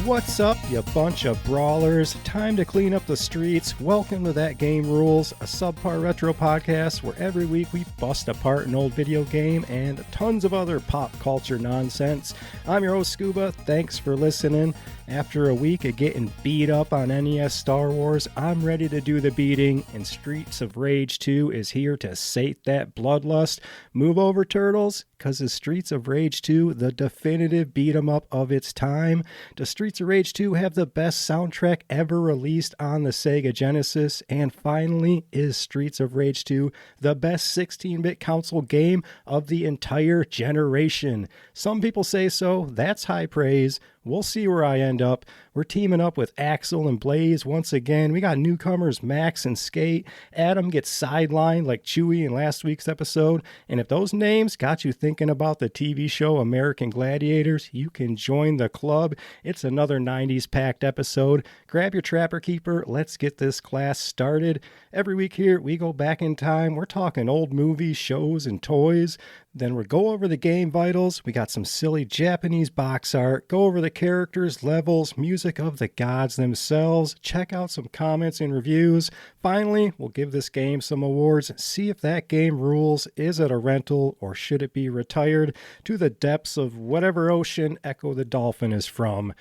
What's up, you bunch of brawlers? Time to clean up the streets. Welcome to That Game Rules, a subpar retro podcast where every week we bust apart an old video game and tons of other pop culture nonsense. I'm your host, Scuba. Thanks for listening. After a week of getting beat up on NES Star Wars, I'm ready to do the beating, and Streets of Rage 2 is here to sate that bloodlust. Move over, turtles, because is Streets of Rage 2 the definitive beat-em-up of its time? Does Streets of Rage 2 have the best soundtrack ever released on the Sega Genesis? And finally, is Streets of Rage 2 the best 16-bit console game of the entire generation? Some people say so. That's high praise. We'll see where I end up. We're teaming up with Axel and Blaze once again. We got newcomers Max and Skate. Adam gets sidelined like Chewie in last week's episode. And if those names got you thinking about the TV show American Gladiators, you can join the club. It's another 90s packed episode. Grab your Trapper Keeper. Let's get this class started. Every week here, we go back in time. We're talking old movies, shows, and toys. Then we'll go over the game vitals. We got some silly Japanese box art. Go over the characters, levels, music of the gods themselves. Check out some comments and reviews. Finally, we'll give this game some awards. See if that game rules. Is it a rental or should it be retired to the depths of whatever ocean Echo the Dolphin is from?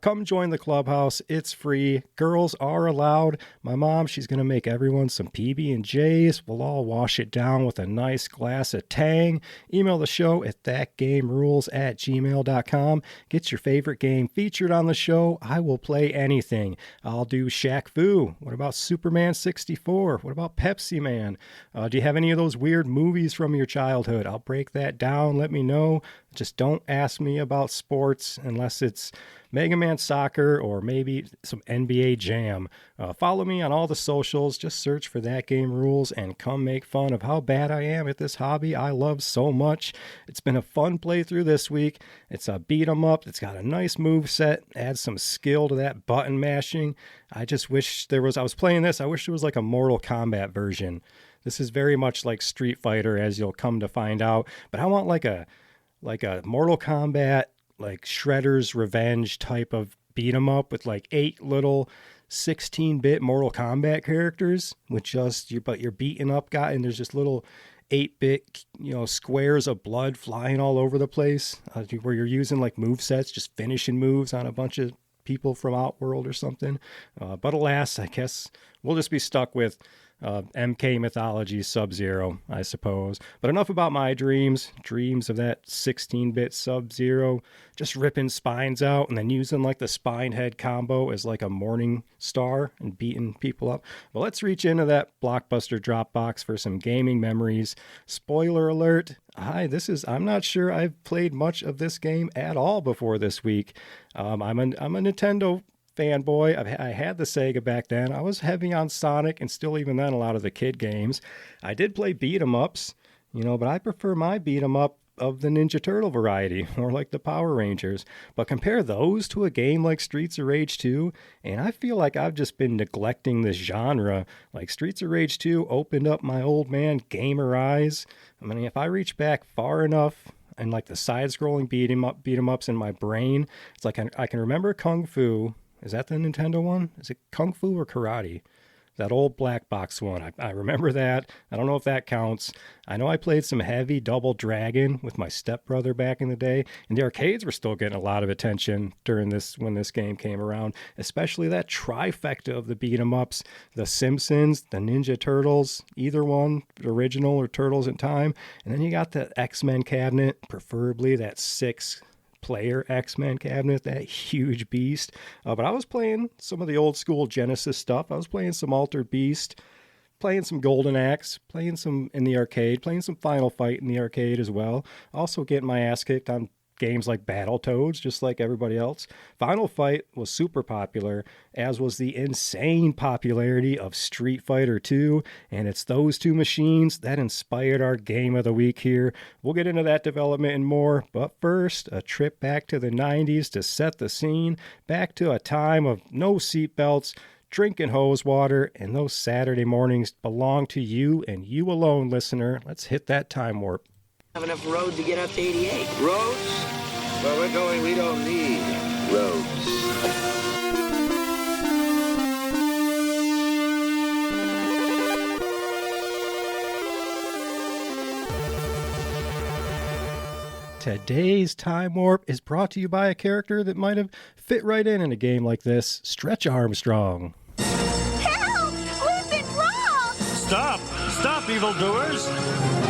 Come join the clubhouse. It's free. Girls are allowed. My mom, she's going to make everyone some PB&Js. We'll all wash it down with a nice glass of Tang. Email the show at thatgamerules@gmail.com. Get your favorite game featured on the show. I will play anything. I'll do Shaq Fu. What about Superman 64? What about Pepsi Man? Do you have any of those weird movies from your childhood? I'll break that down. Let me know. Just don't ask me about sports unless it's Mega Man Soccer or maybe some NBA Jam. Follow me on all the socials. Just search for That Game Rules and come make fun of how bad I am at this hobby I love so much. It's been a fun playthrough this week. It's a beat 'em up. It's got a nice move set. Adds some skill to that button mashing. I just wish I was playing this. I wish there was like a Mortal Kombat version. This is very much like Street Fighter, as you'll come to find out. But I want like a Mortal Kombat, like Shredder's Revenge type of beat 'em up with like 8 little 16-bit Mortal Kombat characters with but you're beating up guy, and there's just little 8-bit, squares of blood flying all over the place, where you're using like move sets, just finishing moves on a bunch of people from Outworld or something. But alas, I guess we'll just be stuck with MK Mythology Sub-Zero, I suppose. But enough about my dreams of that 16-bit Sub-Zero, just ripping spines out and then using like the spine head combo as like a morning star and beating people up. Well, let's reach into that Blockbuster Dropbox for some gaming memories. Spoiler alert, I'm not sure I've played much of this game at all before this week. I'm a Nintendo fanboy. I had the Sega back then. I was heavy on Sonic and still even then a lot of the kid games. I did play beat 'em ups, but I prefer my beat 'em up of the Ninja Turtle variety, or like the Power Rangers. But compare those to a game like Streets of Rage 2, and I feel like I've just been neglecting this genre. Like Streets of Rage 2 opened up my old man gamer eyes. I mean, if I reach back far enough and like the side-scrolling beat 'em ups in my brain, it's like I can remember Kung Fu. Is that the Nintendo one? Is it Kung Fu or Karate? That old black box one. I remember that. I don't know if that counts. I know I played some heavy Double Dragon with my stepbrother back in the day, and the arcades were still getting a lot of attention when this game came around, especially that trifecta of the beat 'em ups, the Simpsons, the Ninja Turtles, either one, original or Turtles in Time. And then you got the X-Men cabinet, preferably that 6-player X-Men cabinet, that huge beast. But I was playing some of the old school Genesis stuff. I was playing some Altered Beast, playing some Golden Axe, playing some in the arcade, playing some Final Fight in the arcade as well. Also getting my ass kicked on games like Battletoads, just like everybody else. Final Fight was super popular, as was the insane popularity of Street Fighter 2, and it's those two machines that inspired our game of the week here. We'll get into that development and more, but first, a trip back to the 90s to set the scene, back to a time of no seatbelts, drinking hose water, and those Saturday mornings belong to you and you alone, listener. Let's hit that time warp. Have enough road to get up to 88. Roads? Where we're going, we don't need rogues. Today's Time Warp is brought to you by a character that might have fit right in a game like this, Stretch Armstrong. Help! We've been robbed! Stop, evildoers!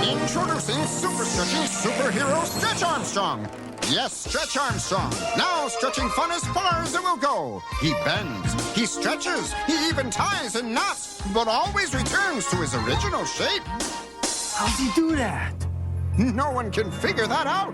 Introducing super stretching superhero Stretch Armstrong. Yes, Stretch Armstrong. Now stretching fun as far as it will go. He bends, he stretches, he even ties in knots, but always returns to his original shape. How's he do that? No one can figure that out.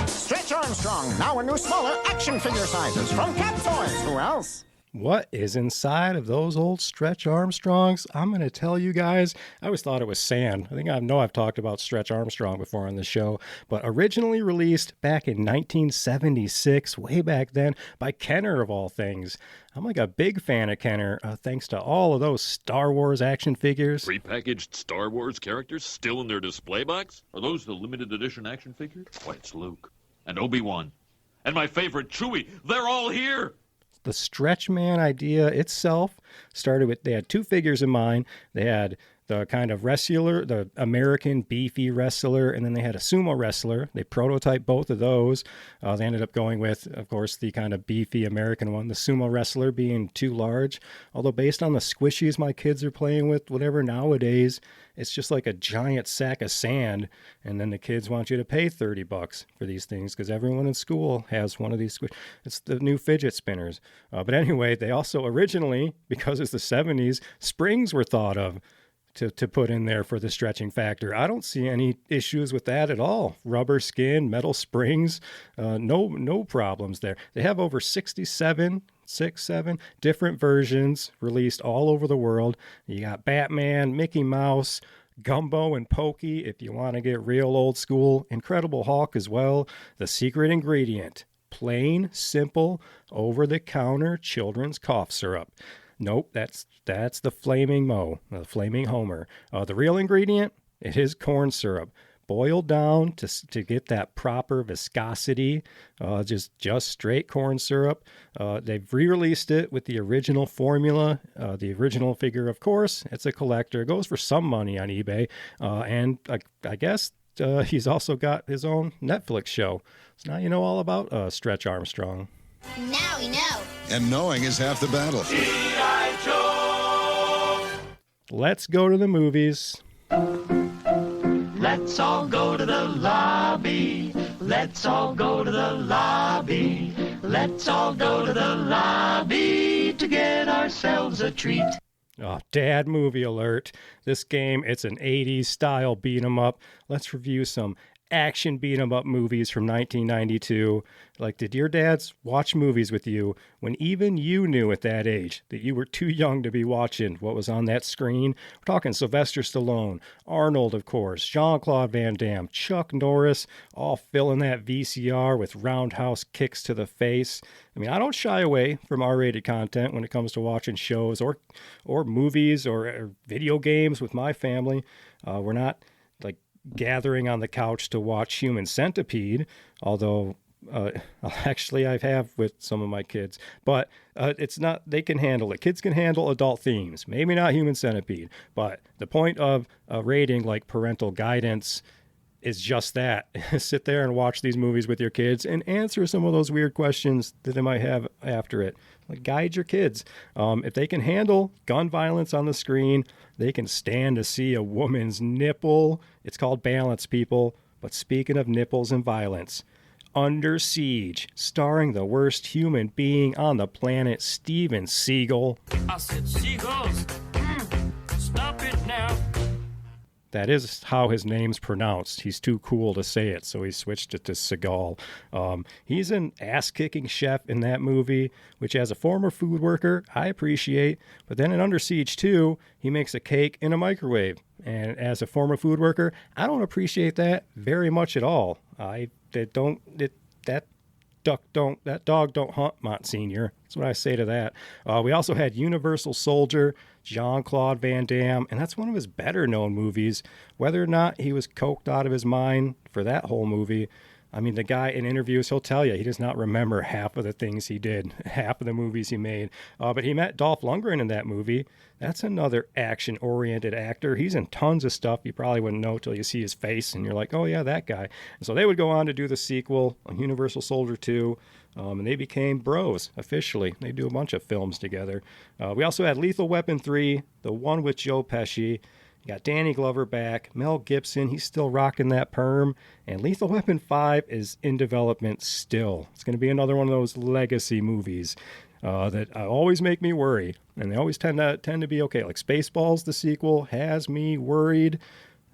Stretch Armstrong, now in new smaller action figure sizes from Cat Toys. Who else? What is inside of those old Stretch Armstrongs? I'm going to tell you guys. I always thought it was sand. I know I've talked about Stretch Armstrong before on the show, but originally released back in 1976, way back then, by Kenner of all things. I'm like a big fan of Kenner, thanks to all of those Star Wars action figures. Prepackaged Star Wars characters still in their display box? Are those the limited edition action figures? Why, it's Luke and Obi-Wan and my favorite Chewie. They're all here. The Stretch Man idea itself started with, they had two figures in mind. They had the kind of wrestler, the American beefy wrestler, and then they had a sumo wrestler. They prototyped both of those. They ended up going with, of course, the kind of beefy American one, the sumo wrestler being too large. Although based on the squishies my kids are playing with, whatever nowadays, it's just like a giant sack of sand. And then the kids want you to pay $30 for these things because everyone in school has one of these. It's the new fidget spinners. But anyway, they also originally, because it's the 70s, springs were thought of to put in there for the stretching factor. I don't see any issues with that at all. Rubber skin, metal springs, no problems there. They have over 7 different versions released all over the world. You got Batman, Mickey Mouse, Gumbo and Pokey, if you want to get real old school. Incredible Hulk as well. The secret ingredient, plain, simple, over-the-counter children's cough syrup. Nope, that's the Flaming Mo, the Flaming Homer. The real ingredient, it is corn syrup. Boiled down to get that proper viscosity, just straight corn syrup. They've re-released it with the original formula. The original figure, of course, it's a collector. It goes for some money on eBay. And I guess he's also got his own Netflix show. So now you know all about Stretch Armstrong. Now we know. And knowing is half the battle. G.I. Joe! Let's go to the movies. Let's all go to the lobby. Let's all go to the lobby. Let's all go to the lobby to get ourselves a treat. Oh, dad movie alert. This game, it's an 80s style beat 'em up. Let's review some action beat 'em up movies from 1992. Like, did your dads watch movies with you when even you knew at that age that you were too young to be watching what was on that screen? We're talking Sylvester Stallone, Arnold, of course, Jean-Claude Van Damme, Chuck Norris, all filling that VCR with roundhouse kicks to the face. I mean, I don't shy away from R-rated content when it comes to watching shows or movies or video games with my family. We're not like gathering on the couch to watch Human Centipede, although actually I have with some of my kids, but it's not, they can handle it. Kids can handle adult themes, maybe not Human Centipede, but the point of a rating like parental guidance is just that. Sit there and watch these movies with your kids and answer some of those weird questions that they might have after it. Like, guide your kids. If they can handle gun violence on the screen, they can stand to see a woman's nipple. It's called balance, people. But speaking of nipples and violence, Under Siege, starring the worst human being on the planet, Steven Seagal. I said, seagulls, stop it now. That is how his name's pronounced. He's too cool to say it, so he switched it to Seagal. He's an ass-kicking chef in that movie, which as a former food worker, I appreciate. But then in Under Siege 2, he makes a cake in a microwave. And as a former food worker, I don't appreciate that very much at all. That dog don't hunt, Monsignor. That's what I say to that. We also had Universal Soldier, Jean-Claude Van Damme, and that's one of his better known movies. Whether or not he was coked out of his mind for that whole movie, I mean, the guy in interviews, he'll tell you he does not remember half of the things he did, half of the movies he made. But he met Dolph Lundgren in that movie. That's another action-oriented actor. He's in tons of stuff you probably wouldn't know till you see his face, and you're like, oh, yeah, that guy. And so they would go on to do the sequel, Universal Soldier 2, and they became bros, officially. They do a bunch of films together. We also had Lethal Weapon 3, the one with Joe Pesci. You got Danny Glover back, Mel Gibson, he's still rocking that perm, and Lethal Weapon 5 is in development still. It's going to be another one of those legacy movies that always make me worry, and they always tend to be okay. Like Spaceballs, the sequel, has me worried.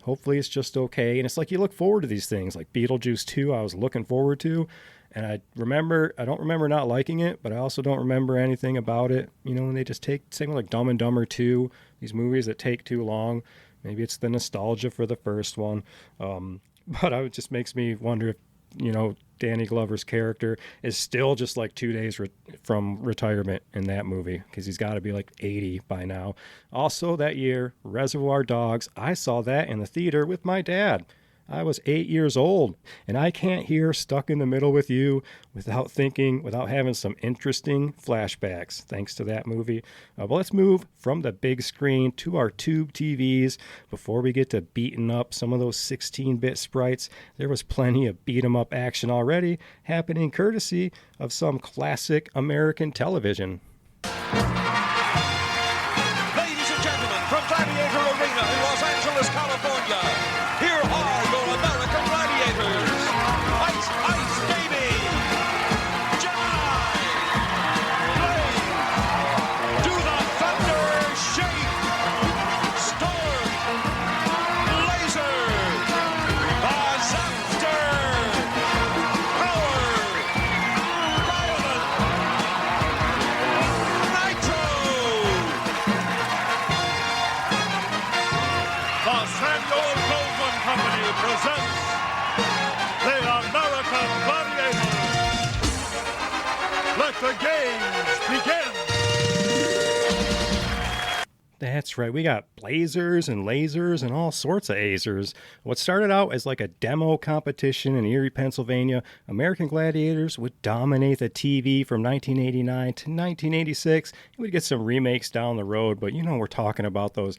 Hopefully it's just okay, and it's like you look forward to these things, like Beetlejuice 2 I was looking forward to, and I don't remember not liking it, but I also don't remember anything about it. You know, when they just same with like Dumb and Dumber 2, these movies that take too long. Maybe it's the nostalgia for the first one. But it just makes me wonder if, you know, Danny Glover's character is still just like 2 days from retirement in that movie, because he's got to be like 80 by now. Also that year, Reservoir Dogs, I saw that in the theater with my dad. I was 8 years old, and I can't hear Stuck in the Middle with You without having some interesting flashbacks, thanks to that movie. But let's move from the big screen to our tube TVs before we get to beating up some of those 16-bit sprites. There was plenty of beat-em-up action already happening courtesy of some classic American television. Ladies and gentlemen, from Gladiator Arena in Los Angeles, California, here are your American Gladiators. Ice, ice, baby! Gemini! Blade! Do the thunder shake! Storm! Laser! Disaster! Power! Violent! Nitro! The Samuel Goldwyn Company presents the American Gladiators. Let the games begin. That's right. We got blazers and lasers and all sorts of azers. What started out as like a demo competition in Erie, Pennsylvania, American Gladiators would dominate the TV from 1989 to 1986. We'd get some remakes down the road, but you know we're talking about those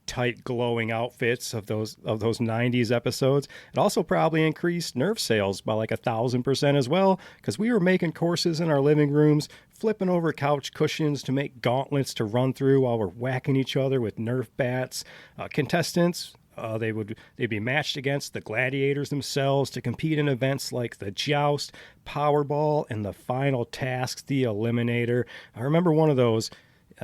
tight glowing outfits of those 90s episodes. It also probably increased Nerf sales by like 1,000% as well, because we were making courses in our living rooms, flipping over couch cushions to make gauntlets to run through while we're whacking each other with Nerf bats. Contestants, they'd be matched against the gladiators themselves to compete in events like the Joust, Powerball, and the final task, the Eliminator. I remember one of those.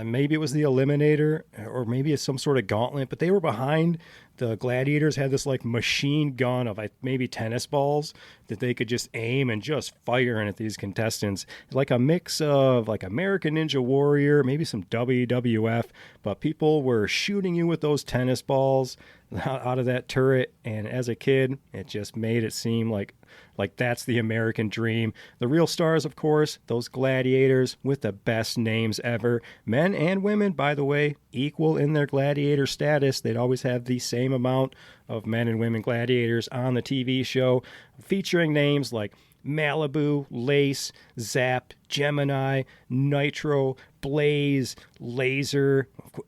Maybe it was the Eliminator, or maybe it's some sort of gauntlet, but they were behind. The gladiators had this like machine gun of maybe tennis balls that they could just aim and just fire at these contestants. Like a mix of like American Ninja Warrior, maybe some WWF, but people were shooting you with those tennis balls out of that turret. And as a kid, it just made it seem like that's the American dream. The real stars, of course, those gladiators with the best names ever. Men and women, by the way, equal in their gladiator status. They'd always have the same amount of men and women gladiators on the TV show, featuring names like Malibu, Lace, Zap, Gemini, Nitro, Blaze, Laser.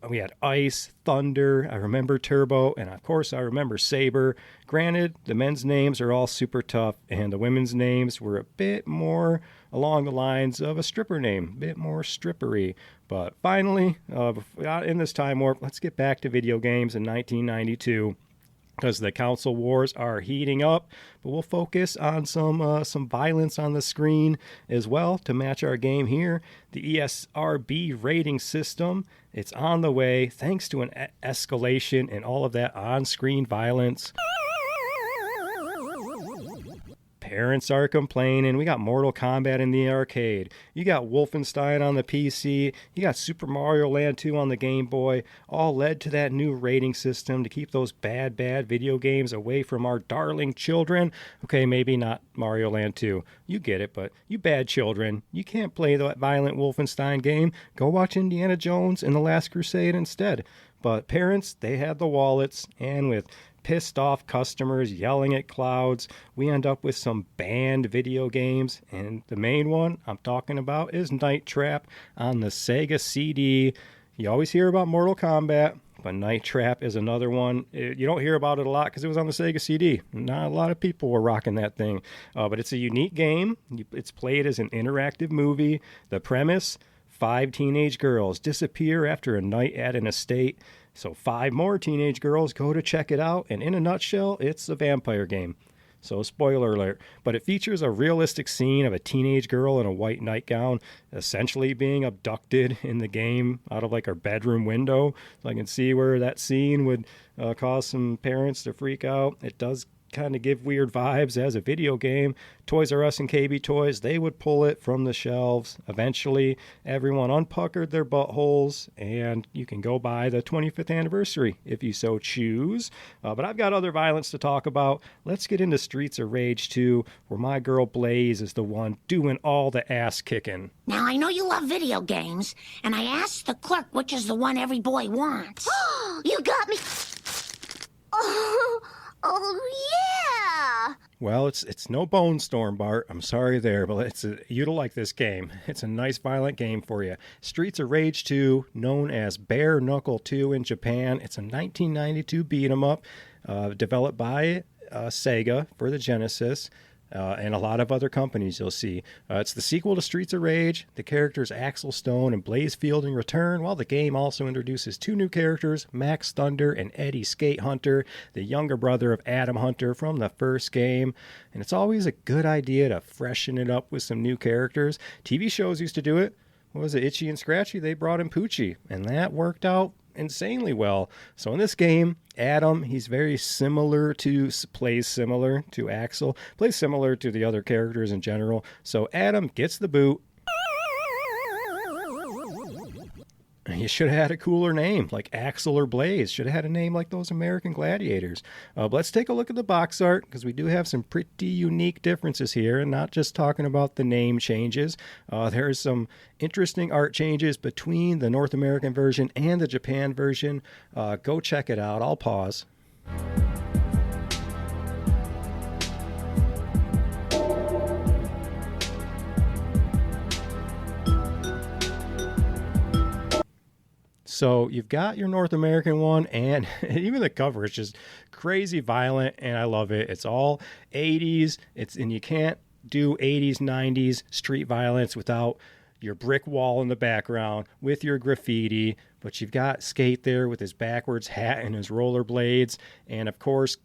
We had Ice, Thunder, I remember Turbo, and of course I remember Saber. Granted, the men's names are all super tough, and the women's names were a bit more along the lines of a stripper name, a bit more strippery. But finally, in this time warp, let's get back to video games in 1992. Because the console wars are heating up, but we'll focus on some violence on the screen as well to match our game here. The ESRB rating system, it's on the way thanks to an escalation in all of that on-screen violence. Parents are complaining. We got Mortal Kombat in the arcade. You got Wolfenstein on the PC. You got Super Mario Land 2 on the Game Boy. All led to that new rating system to keep those bad video games away from our darling children. Okay, maybe not Mario Land 2. You get it, but you bad children, you can't play that violent Wolfenstein game. Go watch Indiana Jones and The Last Crusade instead. But parents, they had the wallets, and with pissed off customers yelling at clouds. We end up with some banned video games, and the main one I'm talking about is Night Trap on the Sega CD. You always hear about Mortal Kombat, but Night Trap is another one. You don't hear about it a lot because it was on the Sega CD. Not a lot of people were rocking that thing, but it's a unique game. It's played as an interactive movie. The premise: 5 teenage girls disappear after a night at an estate. So 5 more teenage girls go to check it out, and in a nutshell, it's a vampire game. So spoiler alert, but it features a realistic scene of a teenage girl in a white nightgown essentially being abducted in the game out of like her bedroom window. So I can see where that scene would cause some parents to freak out. It does kind of give weird vibes as a video game. Toys R Us and KB Toys, they would pull it from the shelves. Eventually, everyone unpuckered their buttholes, and you can go buy the 25th anniversary if you so choose. But I've got other violence to talk about. Let's get into Streets of Rage 2, where my girl Blaze is the one doing all the ass kicking. Now, I know you love video games, and I asked the clerk which is the one every boy wants. You got me. Oh, yeah. Well, it's no Bone Storm, Bart. I'm sorry there, but you'd like this game. It's a nice violent game for you. Streets of Rage 2, known as Bare Knuckle 2 in Japan. It's a 1992 beat 'em up, developed by Sega for the Genesis. And a lot of other companies you'll see. It's the sequel to Streets of Rage. The characters Axel Stone and Blaze Fielding return, while the game also introduces 2 new characters, Max Thunder and Eddie Skate Hunter, the younger brother of Adam Hunter from the first game. And it's always a good idea to freshen it up with some new characters. TV shows used to do it. What was it, Itchy and Scratchy? They brought in Poochie, and that worked out insanely well. So in this game, Adam, he's plays similar to Axel, plays similar to the other characters in general. So Adam gets the boot. You should have had a cooler name, like Axel or Blaze. Should have had a name like those American Gladiators. But let's take a look at the box art, because we do have some pretty unique differences here, and not just talking about the name changes. There's some interesting art changes between the North American version and the Japan version. Go check it out. I'll pause. So you've got your North American one, and even the cover is just crazy violent, and I love it. It's all 80s, and you can't do 80s, 90s street violence without your brick wall in the background with your graffiti. But you've got Skate there with his backwards hat and his rollerblades, and of course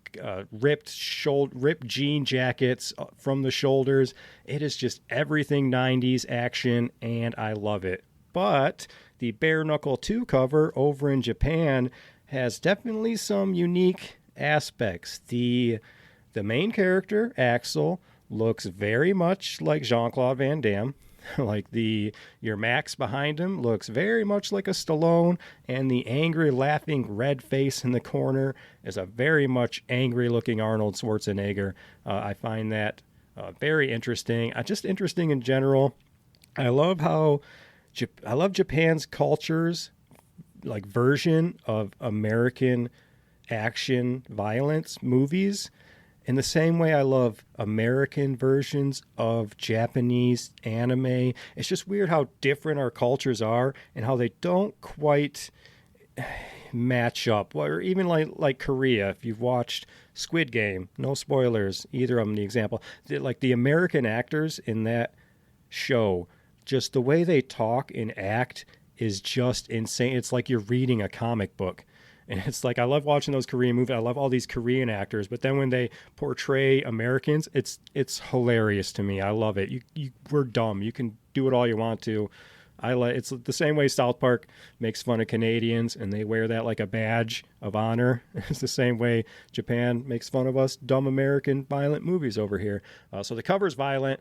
ripped jean jackets from the shoulders. It is just everything 90s action, and I love it. But the Bare Knuckle 2 cover over in Japan has definitely some unique aspects. The main character, Axel, looks very much like Jean-Claude Van Damme. Like your Max behind him looks very much like a Stallone, and the angry, laughing red face in the corner is a very much angry-looking Arnold Schwarzenegger. I find that very interesting. Just interesting in general. I love Japan's culture's like version of American action violence movies, in the same way I love American versions of Japanese anime. It's just weird how different our cultures are and how they don't quite match up. Or even like Korea, if you've watched Squid Game, no spoilers, either of them, the example. Like the American actors in that show, just the way they talk and act is just insane. It's like you're reading a comic book. And it's like, I love watching those Korean movies. I love all these Korean actors. But then when they portray Americans, it's hilarious to me. I love it. We're dumb. You can do it all you want to. It's the same way South Park makes fun of Canadians, and they wear that like a badge of honor. It's the same way Japan makes fun of us dumb American violent movies over here. So the cover's violent.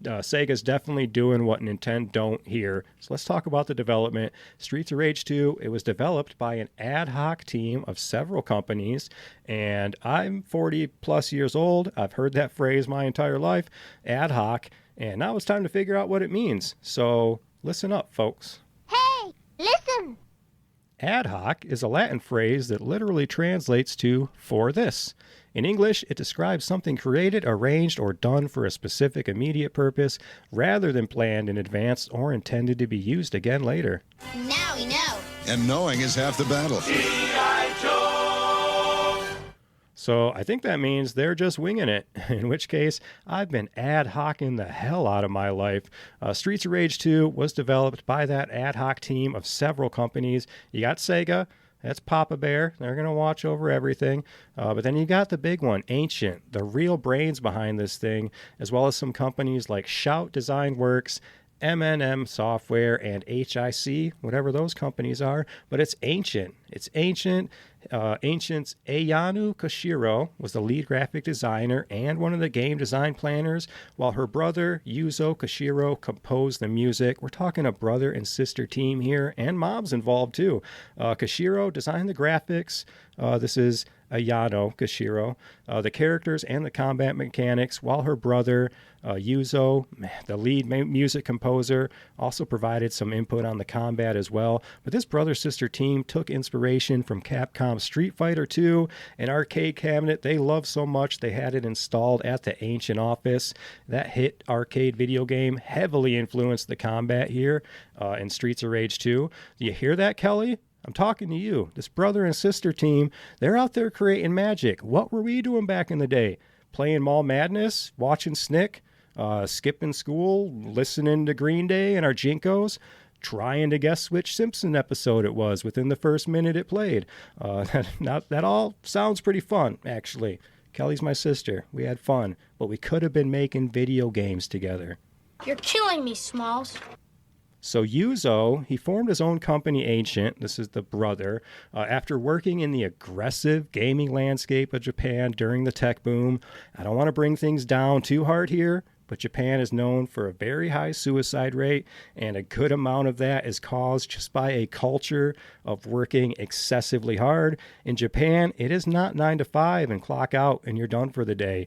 Sega's definitely doing what Nintendon't here. So let's talk about the development. Streets of Rage 2, it was developed by an ad hoc team of several companies, and I'm 40 plus years old. I've heard that phrase my entire life, ad hoc, and now it's time to figure out what it means. So listen up, folks. Hey, listen. Ad hoc is a Latin phrase that literally translates to for this. In English, it describes something created, arranged, or done for a specific immediate purpose rather than planned in advance or intended to be used again later. Now we know. And knowing is half the battle. So I think that means they're just winging it, in which case I've been ad hocing the hell out of my life. Streets of Rage 2 was developed by that ad hoc team of several companies. You got Sega. That's Papa Bear. They're going to watch over everything. But then you got the big one, Ancient, the real brains behind this thing, as well as some companies like Shout Design Works, M&M Software, and HIC, whatever those companies are. But it's Ancient. It's Ancient. Ancient's Ayano Koshiro was the lead graphic designer and one of the game design planners, while her brother Yuzo Koshiro composed the music. We're talking a brother and sister team here, and mom's involved too. Koshiro designed the graphics. This is Ayano Koshiro, the characters and the combat mechanics, while her brother Yuzo, the lead music composer, also provided some input on the combat as well. But this brother-sister team took inspiration from Capcom's Street Fighter II, an arcade cabinet they loved so much they had it installed at the Ancient office. That hit arcade video game heavily influenced the combat here in Streets of Rage 2. Do you hear that, Kelly? I'm talking to you. This brother and sister team, they're out there creating magic. What were we doing back in the day? Playing Mall Madness, watching Snick, skipping school, listening to Green Day and our Jinkos, trying to guess which Simpson episode it was within the first minute it played. That all sounds pretty fun, actually. Kelly's my sister. We had fun, but we could have been making video games together. You're killing me, Smalls. So Yuzo, he formed his own company, Ancient, this is the brother, after working in the aggressive gaming landscape of Japan during the tech boom. I don't want to bring things down too hard here, but Japan is known for a very high suicide rate, and a good amount of that is caused just by a culture of working excessively hard. In Japan, it is not 9 to 5 and clock out and you're done for the day.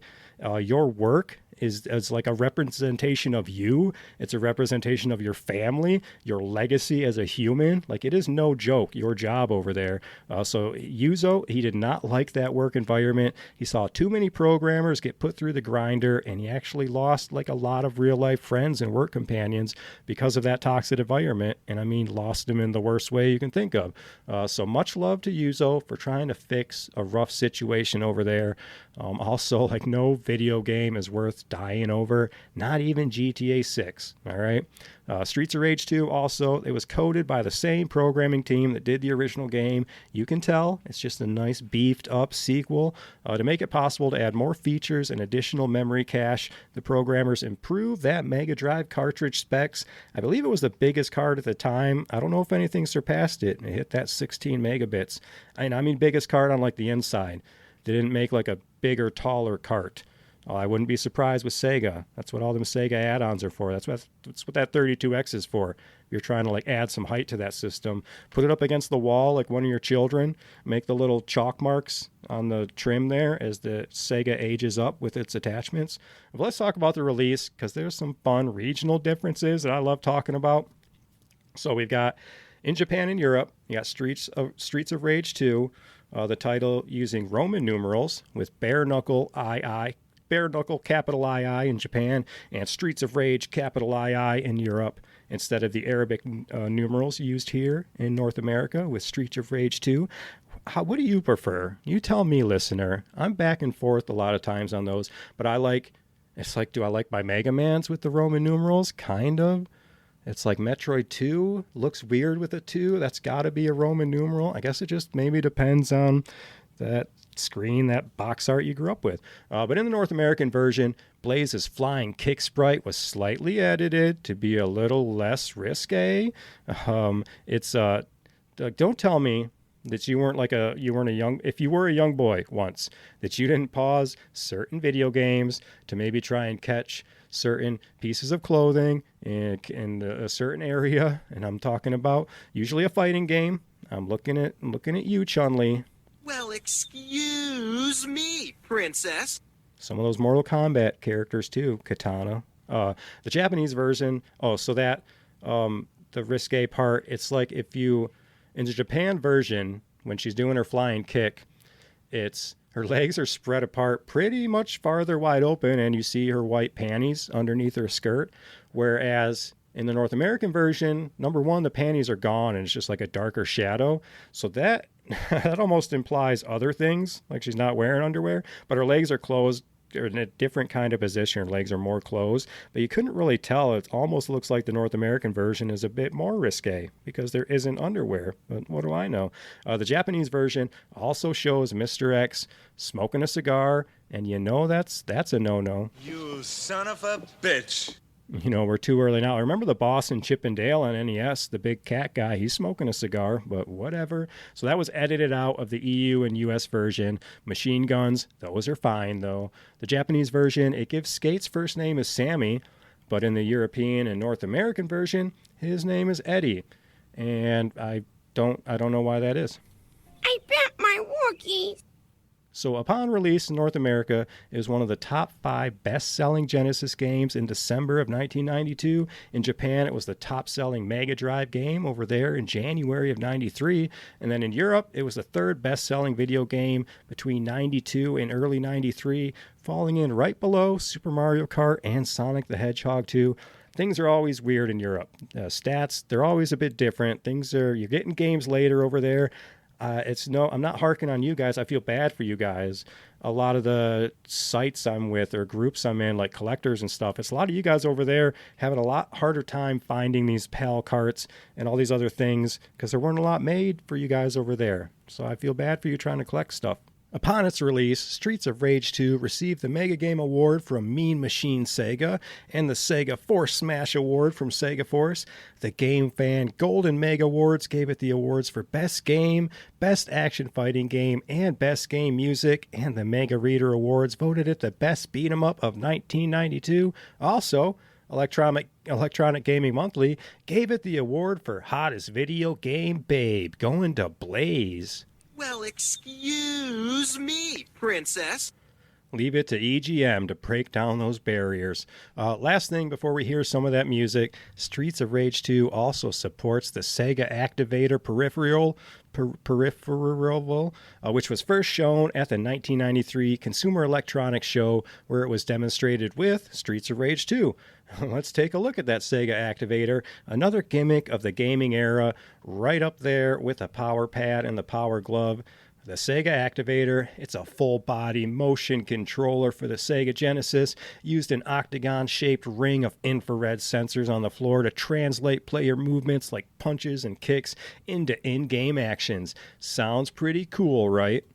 Your work is like a representation of you. It's a representation of your family, your legacy as a human. Like, it is no joke, your job over there. So Yuzo, he did not like that work environment. He saw too many programmers get put through the grinder, and he actually lost like a lot of real life friends and work companions because of that toxic environment. And I mean, lost them in the worst way you can think of. So much love to Yuzo for trying to fix a rough situation over there. Also, like, no video game is worth dying over, not even GTA 6, all right? Streets of Rage 2 also, it was coded by the same programming team that did the original game. You can tell it's just a nice beefed up sequel. To make it possible to add more features and additional memory cache, the programmers improved that Mega Drive cartridge specs. I believe it was the biggest card at the time. I don't know if anything surpassed it. It hit that 16 megabits. I mean biggest card on like the inside. They didn't make like a bigger, taller cart. I wouldn't be surprised with Sega. That's what all them Sega add-ons are for. That's what that 32X is for. You're trying to like add some height to that system. Put it up against the wall like one of your children. Make the little chalk marks on the trim there as the Sega ages up with its attachments. But let's talk about the release, because there's some fun regional differences that I love talking about. So we've got, in Japan and Europe, you got Streets of Rage 2, the title using Roman numerals with bare knuckle capital II in Japan, and Streets of Rage capital II in Europe, instead of the Arabic numerals used here in North America with Streets of Rage 2. What do you prefer? You tell me, listener. I'm back and forth a lot of times on those, but do I like my Mega Mans with the Roman numerals? Kind of. It's like Metroid 2 looks weird with a 2. That's got to be a Roman numeral. I guess it just maybe depends on that screen, that box art you grew up with. But in the North American version, Blaze's flying kick sprite was slightly edited to be a little less risque. Don't tell me that if you were a young boy once, that you didn't pause certain video games to maybe try and catch certain pieces of clothing in a certain area. And I'm talking about usually a fighting game. I'm looking at you, Chun-Li. Well, excuse me, princess. Some of those Mortal Kombat characters too, Katana. The Japanese version, the risque part, it's like if you In the Japan version, when she's doing her flying kick, her legs are spread apart pretty much farther wide open, and you see her white panties underneath her skirt. Whereas in the North American version, number one, the panties are gone and it's just like a darker shadow. So that almost implies other things, like she's not wearing underwear, but her legs are closed. They're in a different kind of position. Her legs are more closed, but you couldn't really tell. It almost looks like the North American version is a bit more risque because there isn't underwear. But what do I know? The Japanese version also shows Mr. X smoking a cigar, and that's a no-no. You son of a bitch. We're too early now. I remember the boss in Chip and Dale on NES, the big cat guy. He's smoking a cigar, but whatever. So that was edited out of the EU and US version. Machine guns, those are fine, though. The Japanese version, it gives Skate's first name is Sammy, but in the European and North American version, his name is Eddie. And I don't know why that is. I bet my Wookiees. So upon release in North America, it was one of the top 5 best-selling Genesis games in December of 1992. In Japan, it was the top-selling Mega Drive game over there in January of 93. And then in Europe, it was the 3rd best-selling video game between 92 and early 93, falling in right below Super Mario Kart and Sonic the Hedgehog 2. Things are always weird in Europe. Stats, they're always a bit different. You're getting games later over there. I'm not harking on you guys. I feel bad for you guys. A lot of the sites I'm with or groups I'm in, like collectors and stuff, it's a lot of you guys over there having a lot harder time finding these PAL carts and all these other things because there weren't a lot made for you guys over there. So I feel bad for you trying to collect stuff. Upon its release, Streets of Rage 2 received the Mega Game Award from Mean Machine Sega and the Sega Force Smash Award from Sega Force. The Game Fan Golden Mega Awards gave it the awards for Best Game, Best Action Fighting Game, and Best Game Music, and the Mega Reader Awards voted it the Best Beat 'em Up of 1992. Also, Electronic Gaming Monthly gave it the award for Hottest Video Game Babe, going to Blaze. Well, excuse me, princess. Leave it to EGM to break down those barriers. Last thing before we hear some of that music, Streets of Rage 2 also supports the Sega Activator peripheral, which was first shown at the 1993 Consumer Electronics Show, where it was demonstrated with Streets of Rage 2. Let's take a look at that Sega Activator, another gimmick of the gaming era, right up there with the Power Pad and the Power Glove. The Sega Activator, it's a full-body motion controller for the Sega Genesis, used an octagon-shaped ring of infrared sensors on the floor to translate player movements like punches and kicks into in-game actions. Sounds pretty cool, right?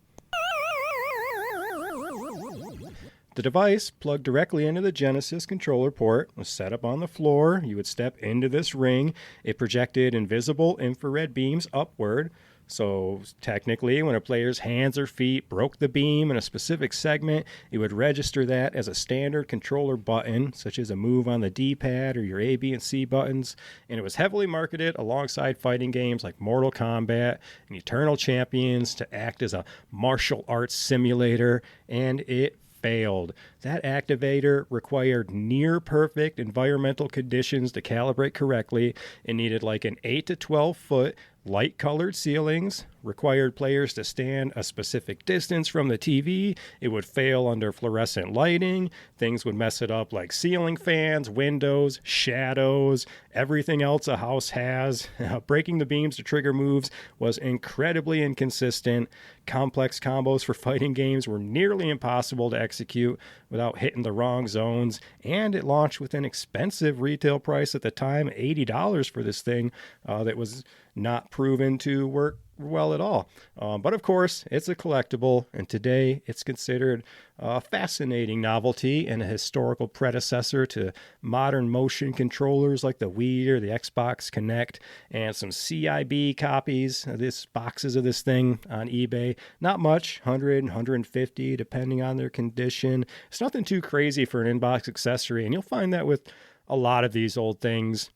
The device plugged directly into the Genesis controller port was set up on the floor. You would step into this ring. It projected invisible infrared beams upward. So technically, when a player's hands or feet broke the beam in a specific segment, it would register that as a standard controller button, such as a move on the D-pad or your A, B, and C buttons. And it was heavily marketed alongside fighting games like Mortal Kombat and Eternal Champions to act as a martial arts simulator, and it failed. That activator required near perfect environmental conditions to calibrate correctly. It needed like an 8 to 12 foot light colored ceilings, required players to stand a specific distance from the TV. It would fail under fluorescent lighting. Things would mess it up like ceiling fans, windows, shadows, everything else a house has. Breaking the beams to trigger moves was incredibly inconsistent. Complex combos for fighting games were nearly impossible to execute without hitting the wrong zones, and it launched with an expensive retail price at the time, $80 for this thing that was not proven to work well at all. But of course, it's a collectible, and today it's considered a fascinating novelty and a historical predecessor to modern motion controllers like the Wii or the Xbox Kinect, and some CIB copies, boxes of this thing on eBay. Not much, 100, 150, depending on their condition. It's nothing too crazy for an in-box accessory, and you'll find that with a lot of these old things.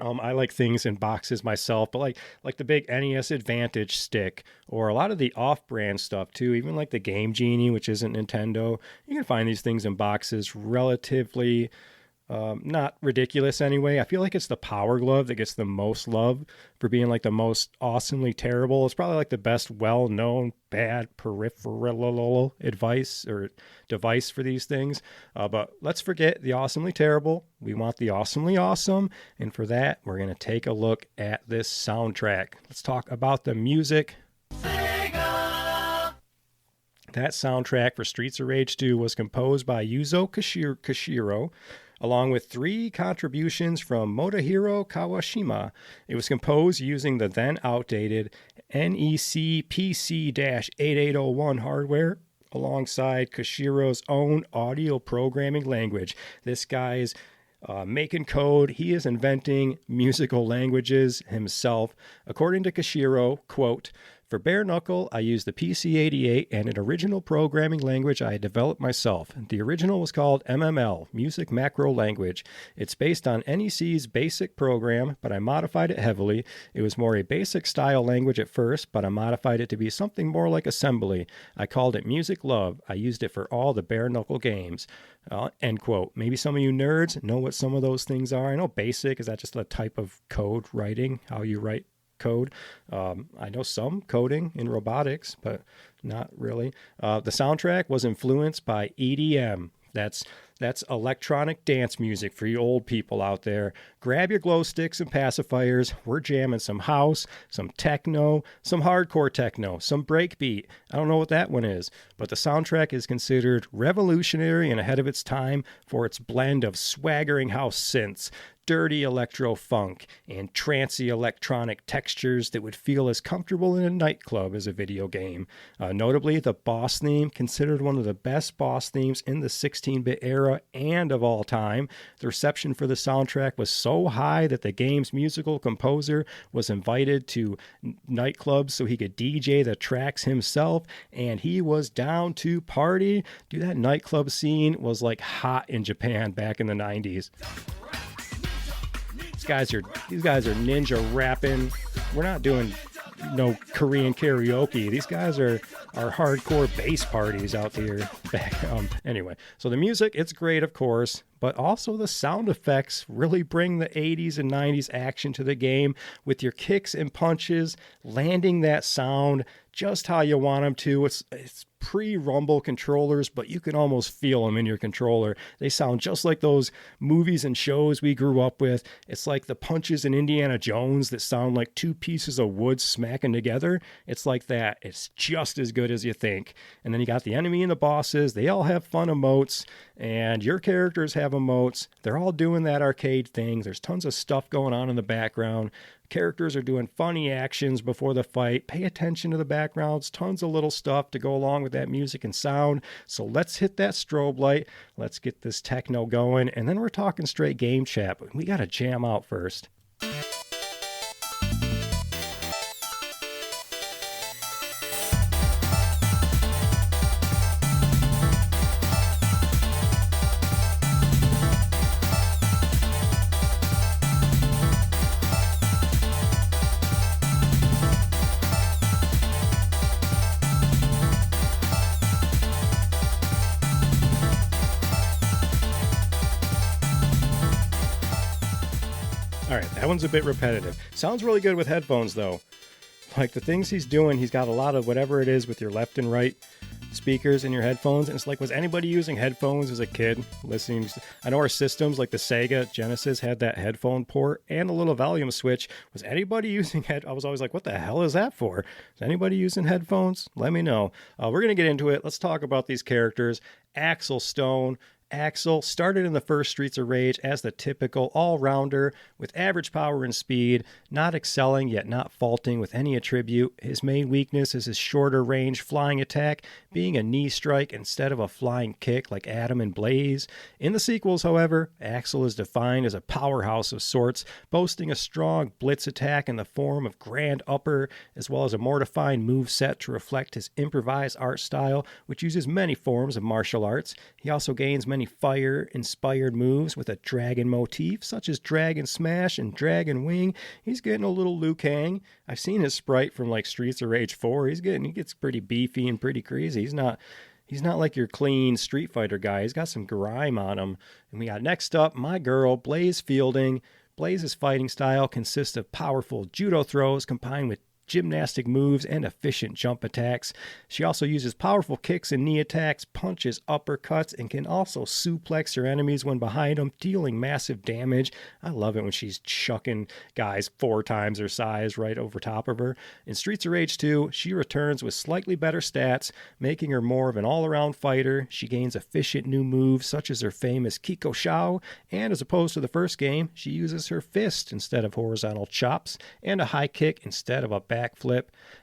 I like things in boxes myself, but like the big NES Advantage stick, or a lot of the off-brand stuff too, even like the Game Genie, which isn't Nintendo. You can find these things in boxes relatively Not ridiculous anyway. I feel like it's the Power Glove that gets the most love for being like the most awesomely terrible. It's probably like the best well-known bad peripheral advice or device for these things. But let's forget the awesomely terrible. We want the awesomely awesome. And for that, we're going to take a look at this soundtrack. Let's talk about the music. That soundtrack for Streets of Rage 2 was composed by Yuzo Koshiro, along with 3 contributions from Motohiro Kawashima. It was composed using the then outdated NEC PC-8801 hardware, alongside Koshiro's own audio programming language. This guy's making code. He is inventing musical languages himself. According to Koshiro, quote, "For Bare Knuckle, I used the PC-88 and an original programming language I had developed myself. The original was called MML, Music Macro Language. It's based on NEC's BASIC program, but I modified it heavily. It was more a basic style language at first, but I modified it to be something more like assembly. I called it Music Love. I used it for all the Bare Knuckle games." End quote. Maybe some of you nerds know what some of those things are. I know BASIC, is that just a type of code writing, how you write code? I know some coding in robotics, but not really. The soundtrack was influenced by EDM. That's electronic dance music for you old people out there. Grab your glow sticks and pacifiers. We're jamming some house, some techno, some hardcore techno, some breakbeat. I don't know what that one is, but the soundtrack is considered revolutionary and ahead of its time for its blend of swaggering house synths, dirty electro funk, and trancy electronic textures that would feel as comfortable in a nightclub as a video game. Notably, the boss theme, considered one of the best boss themes in the 16-bit era and of all time. The reception for the soundtrack was so high that the game's musical composer was invited to nightclubs so he could DJ the tracks himself, and he was down to party. Dude, that nightclub scene was like hot in Japan back in the 90s. These guys are ninja rapping. We're not doing no Korean karaoke. These guys are hardcore bass parties out here. Anyway, so the music, it's great, of course, but also the sound effects really bring the 80s and 90s action to the game with your kicks and punches, landing that sound just how you want them to. It's pre-rumble controllers, but you can almost feel them in your controller. They sound just like those movies and shows we grew up with. It's like the punches in Indiana Jones that sound like 2 pieces of wood smacking together. It's like that. It's just as good as you think. And then you got the enemy and the bosses. They all have fun emotes, and your characters have emotes. They're all doing that arcade thing. There's tons of stuff going on in the background. Characters are doing funny actions before the fight. Pay attention to the backgrounds. Tons of little stuff to go along with that music and sound. So let's hit that strobe light. Let's get this techno going. And then we're talking straight game chat. But we got to jam out first. That one's a bit repetitive. Sounds really good with headphones, though. Like the things he's doing, he's got a lot of whatever it is with your left and right speakers in your headphones. And it's like, was anybody using headphones as a kid listening? I know our systems, like the Sega Genesis, had that headphone port and a little volume switch. Was anybody using I was always like, what the hell is that for? Is anybody using headphones? Let me know. We're going to get into it. Let's talk about these characters. Axel Stone. Axel started in the first Streets of Rage as the typical all-rounder with average power and speed, not excelling yet not faulting with any attribute. His main weakness is his shorter range flying attack, being a knee strike instead of a flying kick like Adam and Blaze. In the sequels, however, Axel is defined as a powerhouse of sorts, boasting a strong blitz attack in the form of Grand Upper, as well as a more defined moveset to reflect his improvised art style, which uses many forms of martial arts. He also gains many fire-inspired moves with a dragon motif, such as Dragon Smash and Dragon Wing. He's getting a little Liu Kang. I've seen his sprite from like Streets of Rage 4. He gets pretty beefy and pretty crazy. He's not like your clean Street Fighter guy. He's got some grime on him. And we got next up, my girl, Blaze Fielding. Blaze's fighting style consists of powerful judo throws combined with gymnastic moves and efficient jump attacks. She also uses powerful kicks and knee attacks, punches, uppercuts, and can also suplex her enemies when behind them, dealing massive damage. I love it when she's chucking guys 4 times her size right over top of her. In Streets of Rage 2, she returns with slightly better stats, making her more of an all-around fighter. She gains efficient new moves such as her famous Kiko Shao, and as opposed to the first game, she uses her fist instead of horizontal chops, and a high kick instead of a backflip.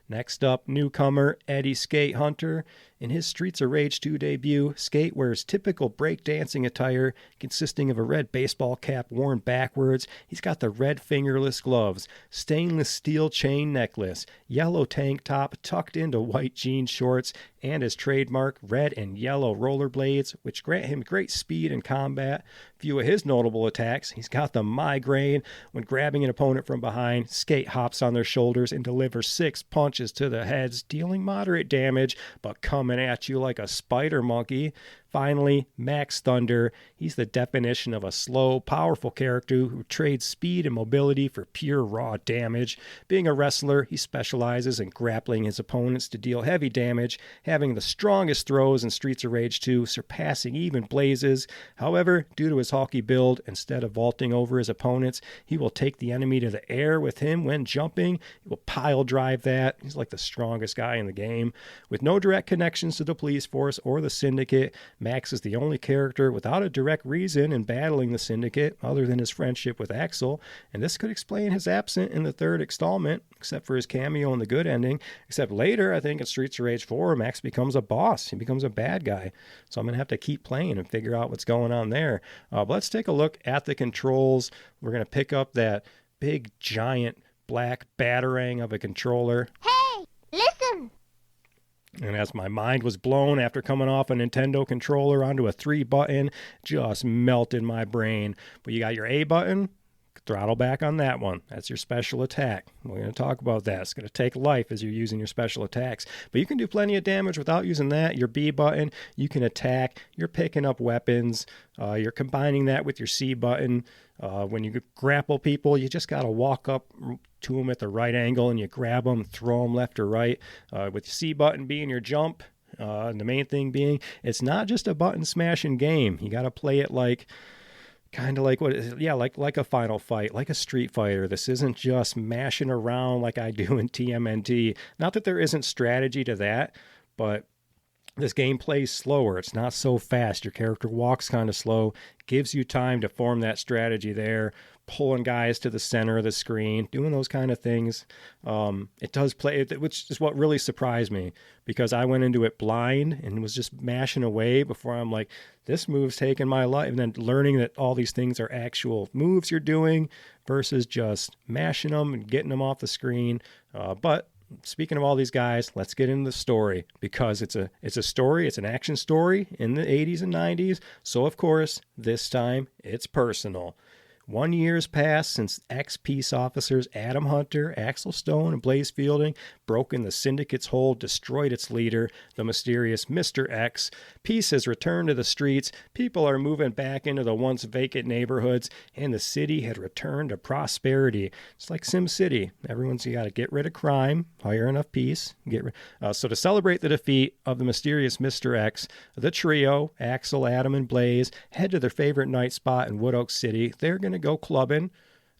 Next up, newcomer Eddie Skate Hunter. In his Streets of Rage 2 debut, Skate wears typical breakdancing attire consisting of a red baseball cap worn backwards. He's got the red fingerless gloves, stainless steel chain necklace, yellow tank top tucked into white jean shorts, and his trademark red and yellow rollerblades, which grant him great speed in combat. Few of his notable attacks, he's got the migraine. When grabbing an opponent from behind, Skate hops on their shoulders and delivers 6 punches to the heads, dealing moderate damage, but coming at you like a spider monkey. Finally, Max Thunder. He's the definition of a slow, powerful character who trades speed and mobility for pure raw damage. Being a wrestler, he specializes in grappling his opponents to deal heavy damage, having the strongest throws in Streets of Rage 2, surpassing even Blaze's. However, due to his hulky build, instead of vaulting over his opponents, he will take the enemy to the air with him when jumping. He will pile drive that. He's like the strongest guy in the game. With no direct connections to the police force or the syndicate, Max is the only character without a direct reason in battling the syndicate other than his friendship with Axel, and this could explain his absence in the 3rd installment, except for his cameo in the good ending. Except later, I think in Streets of Rage 4, Max becomes a boss. He becomes a bad guy. So I'm going to have to keep playing and figure out what's going on there. But let's take a look at the controls. We're going to pick up that big, giant, black batarang of a controller. Hey, listen! And as my mind was blown after coming off a Nintendo controller onto a 3-button, just melted my brain. But you got your A button, throttle back on that one. That's your special attack. We're going to talk about that. It's going to take life as you're using your special attacks. But you can do plenty of damage without using that. Your B button, you can attack. You're picking up weapons. You're combining that with your C button. When you grapple people, you just got to walk up to them at the right angle and you grab them, throw them left or right. With the C button being your jump, and the main thing being, it's not just a button smashing game. You got to play it like kind of like like a Final Fight, like a Street Fighter. This isn't just mashing around like I do in TMNT. Not that there isn't strategy to that, but this game plays slower. It's not so fast. Your character walks kind of slow, gives you time to form that strategy there, pulling guys to the center of the screen, doing those kind of things. It does play, which is what really surprised me, because I went into it blind and was just mashing away before I'm like, this move's taking my life. And then learning that all these things are actual moves you're doing versus just mashing them and getting them off the screen. But speaking of all these guys, let's get into the story, because it's a story. It's an action story in the 80s and 90s. So, of course, this time it's personal. 1 year's passed since ex-peace officers Adam Hunter, Axel Stone, and Blaze Fielding broken the syndicate's hold, destroyed its leader, the mysterious Mr. X. Peace has returned to the streets, people are moving back into the once vacant neighborhoods, and the city had returned to prosperity. It's like Sim City. Everyone's got to get rid of crime, hire enough peace. So to celebrate the defeat of the mysterious Mr. X, the trio, Axel, Adam, and Blaze, head to their favorite night spot in Wood Oak City. They're going to go clubbing.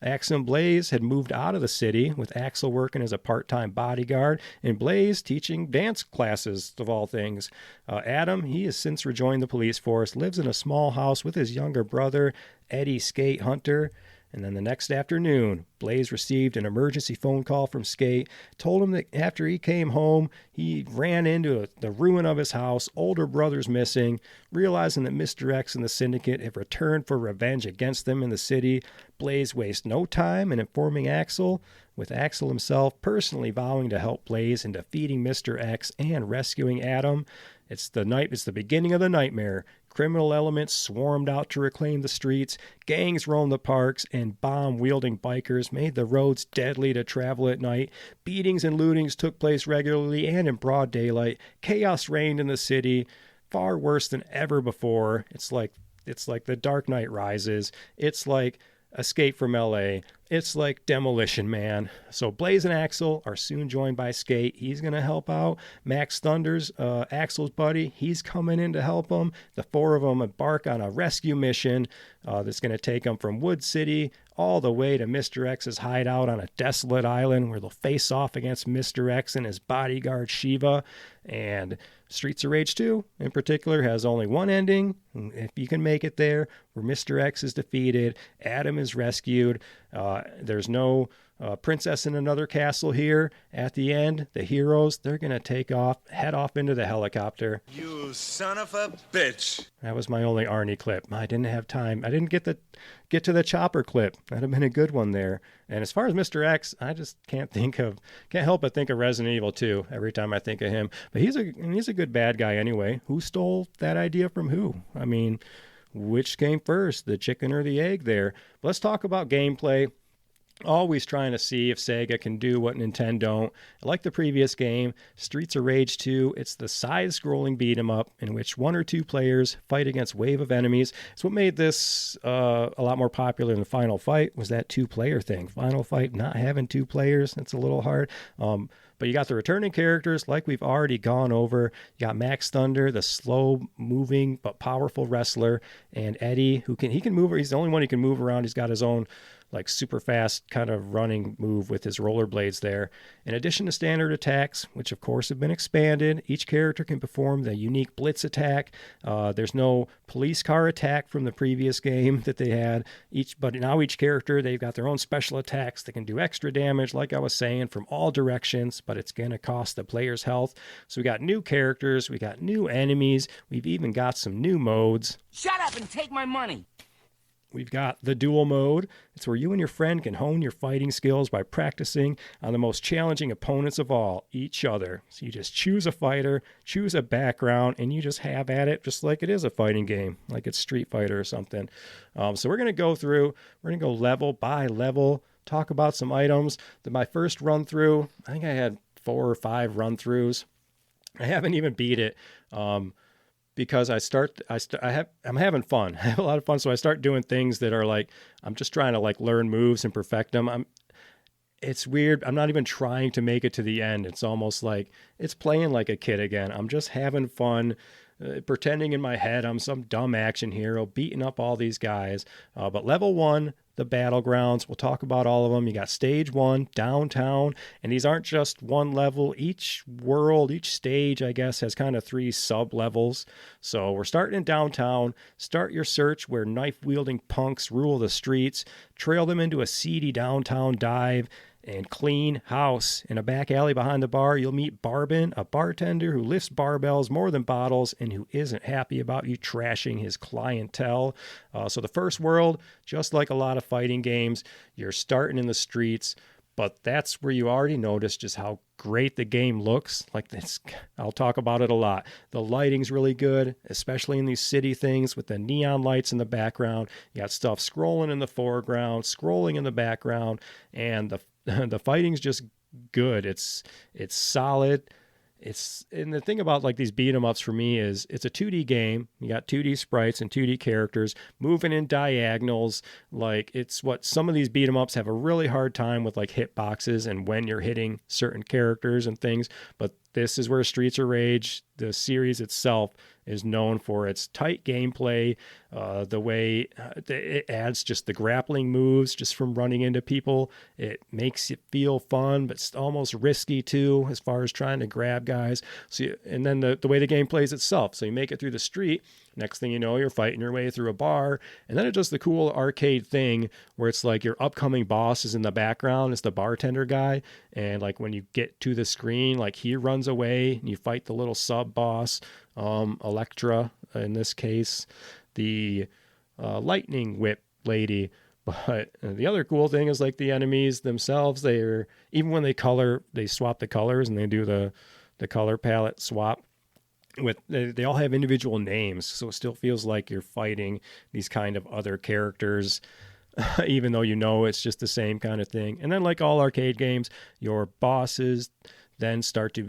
Axel and Blaze had moved out of the city, with Axel working as a part-time bodyguard and Blaze teaching dance classes, of all things. Adam, he has since rejoined the police force, lives in a small house with his younger brother, Eddie Skate Hunter. And then the next afternoon, Blaze received an emergency phone call from Skate, told him that after he came home, he ran into the ruin of his house, older brother's missing. Realizing that Mr. X and the syndicate have returned for revenge against them in the city, Blaze wastes no time in informing Axel, with Axel himself personally vowing to help Blaze in defeating Mr. X and rescuing Adam. It's the beginning of the nightmare. Criminal elements swarmed out to reclaim the streets, gangs roamed the parks, and bomb-wielding bikers made the roads deadly to travel at night. Beatings and lootings took place regularly and in broad daylight. Chaos reigned in the city. far worse than ever before. It's like The Dark Knight Rises. It's like Escape from LA. It's like Demolition Man. So Blaze and Axel are soon joined by Skate. He's going to help out. Max Thunder's Axel's buddy. He's coming in to help him. The four of them embark on a rescue mission that's going to take them from Wood City all the way to Mr. X's hideout on a desolate island where they'll face off against Mr. X and his bodyguard Shiva. And Streets of Rage 2 in particular has only one ending. If you can make it there, where Mr. X is defeated, Adam is rescued. There's no princess in another castle here. At the end, the heroes, they're going to head off into the helicopter. You son of a bitch. That was my only Arnie clip. I didn't have time. I didn't get to the chopper clip. That'd have been a good one there. And as far as Mr. X, I just can't help but think of Resident Evil 2 every time I think of him. But he's a good bad guy anyway. Who stole that idea from who? I mean, which came first, the chicken or the egg there? But let's talk about gameplay. Always trying to see if Sega can do what Nintendon't. Like the previous game, Streets of Rage 2, it's the side-scrolling beat-em-up in which one or two players fight against a wave of enemies. It's what made this a lot more popular than Final Fight, was that two-player thing. Final Fight not having two players, it's a little hard. But you got the returning characters like we've already gone over. You got Max Thunder, the slow-moving but powerful wrestler, and Eddie, he can move. He's the only one who can move around. He's got his own like super fast kind of running move with his rollerblades there. In addition to standard attacks, which of course have been expanded, each character can perform the unique blitz attack. There's no police car attack from the previous game that they had. But now each character, they've got their own special attacks that can do extra damage, like I was saying, from all directions, but it's going to cost the player's health. So we got new characters, we got new enemies, we've even got some new modes. Shut up and take my money! We've got the duel mode. It's where you and your friend can hone your fighting skills by practicing on the most challenging opponents of all, each other. So you just choose a fighter, choose a background, and you just have at it just like it is a fighting game, like it's Street Fighter or something. So we're going to go level by level, talk about some items. My first run through, I think I had 4 or 5 run throughs. I haven't even beat it. Because I'm having fun. I have a lot of fun, so I start doing things that are like, I'm just trying to like learn moves and perfect them. It's weird. I'm not even trying to make it to the end. It's almost like it's playing like a kid again. I'm just having fun, pretending in my head I'm some dumb action hero beating up all these guys. But level 1, the battlegrounds, we'll talk about all of them. You got stage 1, downtown, and these aren't just one level. Each world, each stage, I guess, has kind of 3 sub levels. So we're starting in downtown. Start your search where knife-wielding punks rule the streets. Trail them into a seedy downtown dive and clean house. In a back alley behind the bar, you'll meet Barbin, a bartender who lifts barbells more than bottles and who isn't happy about you trashing his clientele. So the first world, just like a lot of fighting games, you're starting in the streets, but that's where you already notice just how great the game looks. Like this, I'll talk about it a lot. The lighting's really good, especially in these city things with the neon lights in the background. You got stuff scrolling in the foreground, scrolling in the background, and the fighting's just good. It's solid. And the thing about like these beat 'em ups for me is it's a 2D game. You got 2D sprites and 2D characters moving in diagonals. Like it's what some of these beat 'em ups have a really hard time with, like hitboxes and when you're hitting certain characters and things. But this is where Streets of Rage, the series itself, is known for its tight gameplay, the way it adds just the grappling moves just from running into people. It makes it feel fun, but it's almost risky too, as far as trying to grab guys. And then the way the game plays itself. So you make it through the street. Next thing you know, you're fighting your way through a bar. And then it does the cool arcade thing where it's like your upcoming boss is in the background. It's the bartender guy. And like when you get to the screen, like he runs away and you fight the little sub boss, Electra, in this case, the lightning whip lady. But the other cool thing is like the enemies themselves, even when they swap the colors and they do the color palette swap. They all have individual names, so it still feels like you're fighting these kind of other characters, even though you know it's just the same kind of thing. And then, like all arcade games, your bosses then start to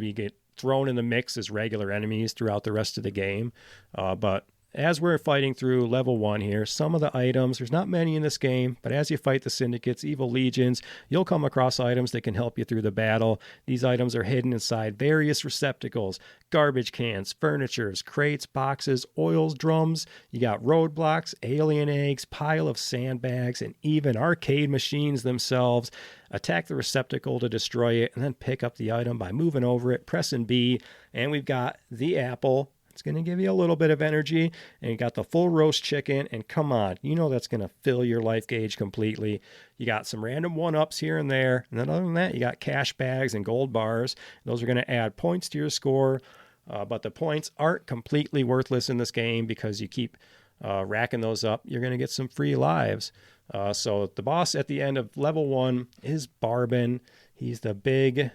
thrown in the mix as regular enemies throughout the rest of the game. But as we're fighting through level 1 here, some of the items, there's not many in this game, but as you fight the syndicates, evil legions, you'll come across items that can help you through the battle. These items are hidden inside various receptacles, garbage cans, furnitures, crates, boxes, oils, drums. You got roadblocks, alien eggs, pile of sandbags, and even arcade machines themselves. Attack the receptacle to destroy it, and then pick up the item by moving over it, pressing B, and we've got the apple. It's going to give you a little bit of energy, and you got the full roast chicken, and come on, you know that's going to fill your life gauge completely. You got some random one-ups here and there, and then other than that, you got cash bags and gold bars. Those are going to add points to your score, but the points aren't completely worthless in this game because you keep racking those up. You're going to get some free lives. So the boss at the end of level 1 is Barbin. He's the big,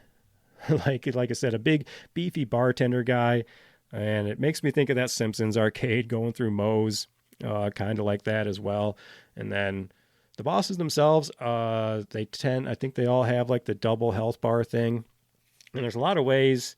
like I said, a big, beefy bartender guy. And it makes me think of that Simpsons arcade going through Moe's, kind of like that as well. And then the bosses themselves, I think they all have like the double health bar thing. And there's a lot of ways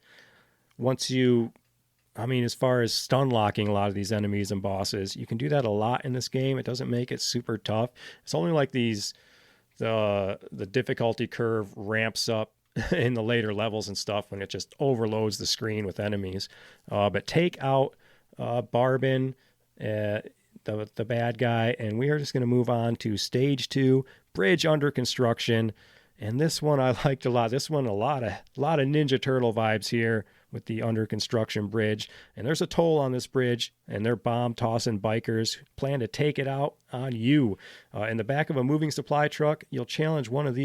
as far as stun locking a lot of these enemies and bosses, you can do that a lot in this game. It doesn't make it super tough. It's only like the difficulty curve ramps up in the later levels and stuff when it just overloads the screen with enemies. But take out Barbin, the bad guy, and we are just going to move on to stage 2, bridge under construction. And this one I liked a lot. This one, a lot of Ninja Turtle vibes here with the under construction bridge. And there's a toll on this bridge, and they're bomb tossing bikers who plan to take it out on you. In the back of a moving supply truck, you'll challenge one of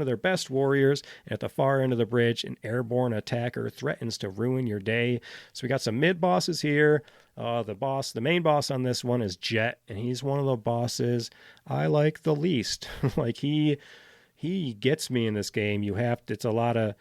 their best warriors. At the far end of the bridge, an airborne attacker threatens to ruin your day. So we got some mid bosses here. The main boss on this one is Jet, and he's one of the bosses I like the least. Like he gets me in this game. It's a lot of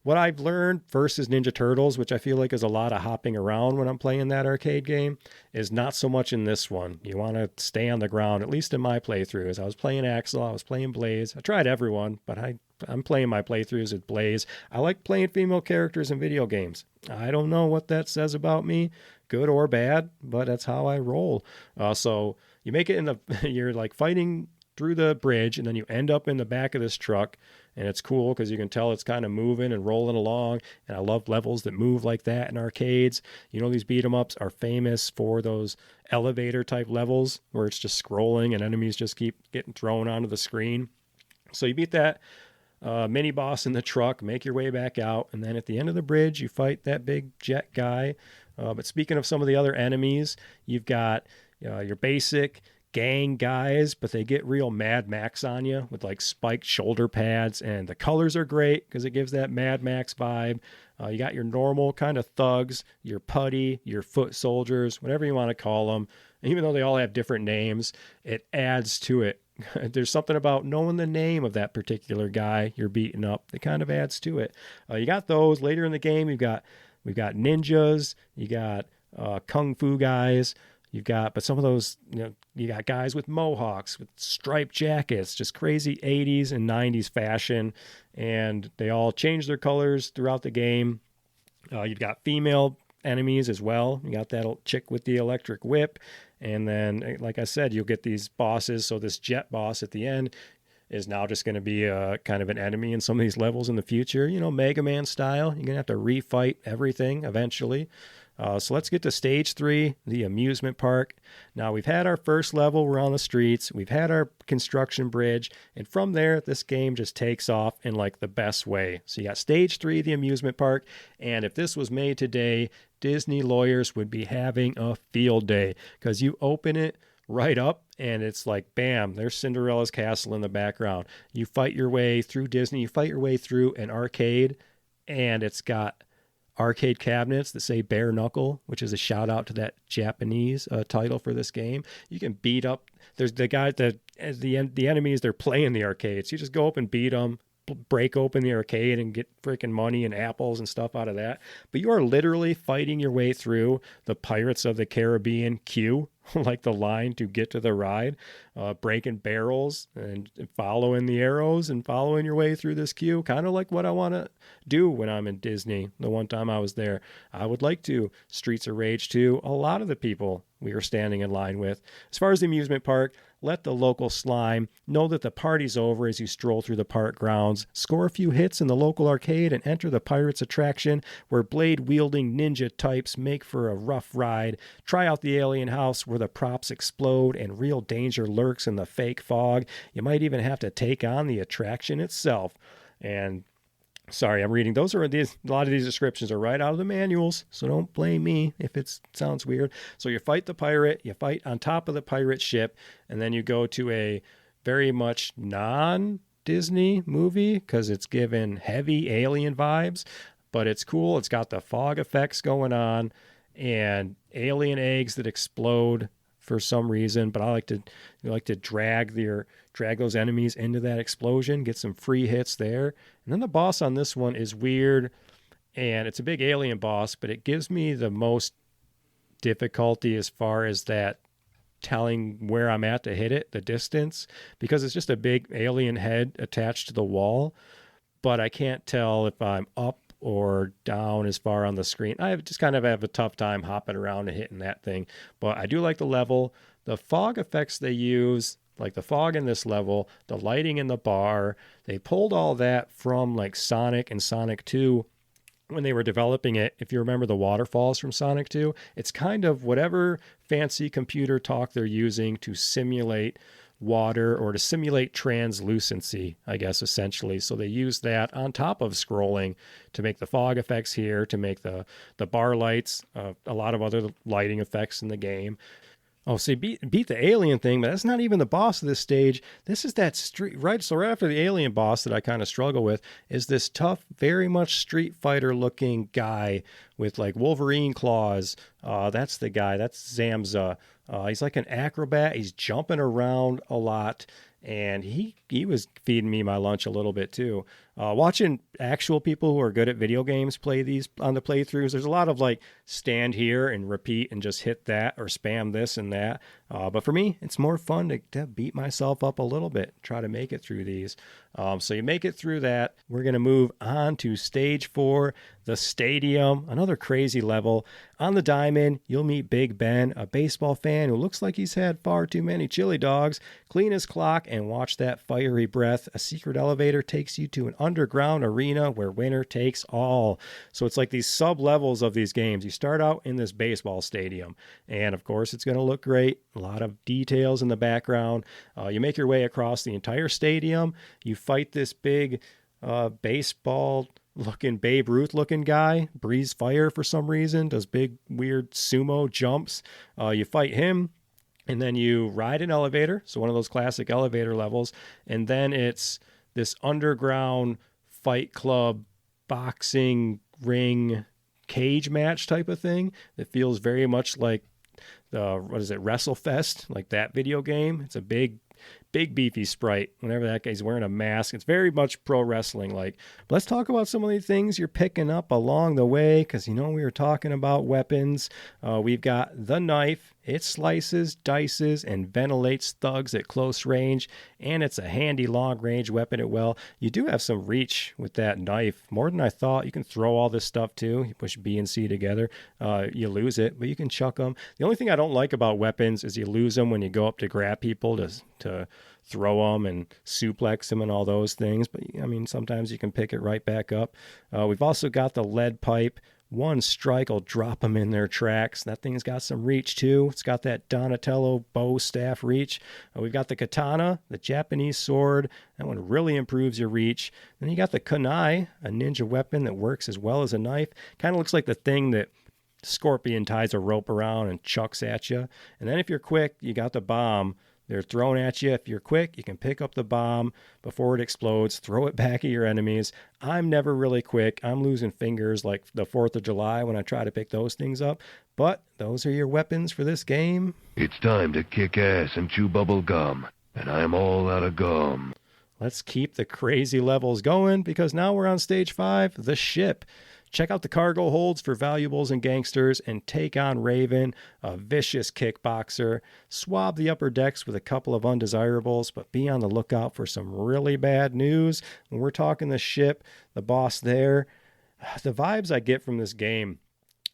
what I've learned versus Ninja Turtles, which I feel like is a lot of hopping around when I'm playing that arcade game, is not so much in this one. You want to stay on the ground, at least in my playthroughs. I was playing Axel, I was playing Blaze. I tried everyone, but I'm playing my playthroughs with Blaze. I like playing female characters in video games. I don't know what that says about me, good or bad, but that's how I roll. So you make it you're like fighting through the bridge, and then you end up in the back of this truck, and it's cool because you can tell it's kind of moving and rolling along, and I love levels that move like that in arcades. You know, these beat 'em ups are famous for those elevator type levels where it's just scrolling and enemies just keep getting thrown onto the screen. So you beat that mini boss in the truck, make your way back out, and then at the end of the bridge you fight that big Jet guy. But speaking of some of the other enemies, you've got your basic gang guys, but they get real Mad Max on you with like spiked shoulder pads, and the colors are great because it gives that Mad Max vibe. You got your normal kind of thugs, your putty, your foot soldiers, whatever you want to call them. And even though they all have different names, it adds to it. There's something about knowing the name of that particular guy you're beating up that kind of adds to it. You got those later in the game. We've got ninjas, you got kung fu guys. But some of those, you got guys with mohawks, with striped jackets, just crazy 80s and 90s fashion, and they all change their colors throughout the game. You've got female enemies as well. You got that chick with the electric whip, and then, like I said, you'll get these bosses. So this Jet boss at the end is now just going to be kind of an enemy in some of these levels in the future, Mega Man style. You're going to have to refight everything eventually. So let's get to stage 3, the amusement park. Now we've had our first level, we're on the streets, we've had our construction bridge, and from there, this game just takes off in like the best way. So you got stage 3, the amusement park, and if this was made today, Disney lawyers would be having a field day, because you open it right up and it's like, bam, there's Cinderella's castle in the background. You fight your way through Disney, you fight your way through an arcade, and it's got arcade cabinets that say bare knuckle, which is a shout out to that Japanese title for this game. You can beat up, there's the guy that the enemies, they're playing the arcades. You just go up and beat them, break open the arcade and get freaking money and apples and stuff out of that. But you are literally fighting your way through the Pirates of the Caribbean queue. like the line to get to the ride, breaking barrels and following the arrows and following your way through this queue. Kind of like what I want to do when I'm in Disney. The one time I was there, I would like to Streets of Rage 2. A lot of the people we were standing in line with. As far as the amusement park, let the local slime know that the party's over as you stroll through the park grounds. Score a few hits in the local arcade and enter the Pirates attraction where blade-wielding ninja types make for a rough ride. Try out the alien house where the props explode and real danger lurks in the fake fog. You might even have to take on the attraction itself. And sorry, I'm reading. A lot of these descriptions are right out of the manuals, so don't blame me if it sounds weird. So you fight the pirate, you fight on top of the pirate ship, and then you go to a very much non-Disney movie because it's given heavy alien vibes, but it's cool. It's got the fog effects going on and alien eggs that explode for some reason, but I like to drag those enemies into that explosion, get some free hits there. And then the boss on this one is weird, and it's a big alien boss, but it gives me the most difficulty as far as that telling where I'm at to hit it, the distance, because it's just a big alien head attached to the wall, but I can't tell if I'm up or down as far on the screen. I just kind of have a tough time hopping around and hitting that thing. But I do like the level. The fog effects they use, like the fog in this level, the lighting in the bar, they pulled all that from like Sonic and Sonic 2 when they were developing it. If you remember the waterfalls from Sonic 2, it's kind of whatever fancy computer talk they're using to simulate water or to simulate translucency, I guess, essentially. So they use that on top of scrolling to make the fog effects here, to make the bar lights, a lot of other lighting effects in the game. Oh, see, beat the alien thing, but that's not even the boss of this stage. This is that street, right? So right after the alien boss that I kind of struggle with is this tough, very much Street Fighter looking guy with like Wolverine claws. That's the guy. That's Zamza. He's like an acrobat. He's jumping around a lot, and he was feeding me my lunch a little bit too. Watching actual people who are good at video games play these on the playthroughs, there's a lot of like stand here and repeat and just hit that or spam this and that. But for me, it's more fun to beat myself up a little bit, try to make it through these. So you make it through that. We're going to move on to stage 4, the stadium, another crazy level. On the diamond, you'll meet Big Ben, a baseball fan who looks like he's had far too many chili dogs. Clean his clock and watch that fiery breath. A secret elevator takes you to an underground arena where winner takes all. So it's like these sub-levels of these games. You start out in this baseball stadium, and of course it's going to look great. A lot of details in the background. You make your way across the entire stadium. You fight this big baseball looking Babe Ruth looking guy, breathes fire for some reason, does big weird sumo jumps. You fight him, and then you ride an elevator, so one of those classic elevator levels, and then it's this underground fight club boxing ring cage match type of thing that feels very much like WrestleFest, like that video game. It's a big beefy sprite. Whenever that guy's wearing a mask, it's very much pro wrestling like. But let's talk about some of the things you're picking up along the way, because we were talking about weapons. We've got the knife. It slices, dices, and ventilates thugs at close range, and it's a handy long-range weapon at will. You do have some reach with that knife, more than I thought. You can throw all this stuff too. You push B and C together, you lose it, but you can chuck them. The only thing I don't like about weapons is you lose them when you go up to grab people to throw them and suplex them and all those things. But sometimes you can pick it right back up. We've also got the lead pipe. One strike will drop them in their tracks. That thing's got some reach too. It's got that Donatello bow staff reach. We've got the katana, the Japanese sword. That one really improves your reach. Then you got the kunai, a ninja weapon that works as well as a knife. Kind of looks like the thing that Scorpion ties a rope around and chucks at you. And then if you're quick, you got the bomb. They're thrown at you. If you're quick, you can pick up the bomb before it explodes, throw it back at your enemies. I'm never really quick. I'm losing fingers like the 4th of July when I try to pick those things up. But those are your weapons for this game. It's time to kick ass and chew bubble gum, and I'm all out of gum. Let's keep the crazy levels going, because now we're on stage 5, the ship. Check out the cargo holds for valuables and gangsters and take on Raven, a vicious kickboxer. Swab the upper decks with a couple of undesirables, but be on the lookout for some really bad news. When we're talking the ship, the boss there, the vibes I get from this game,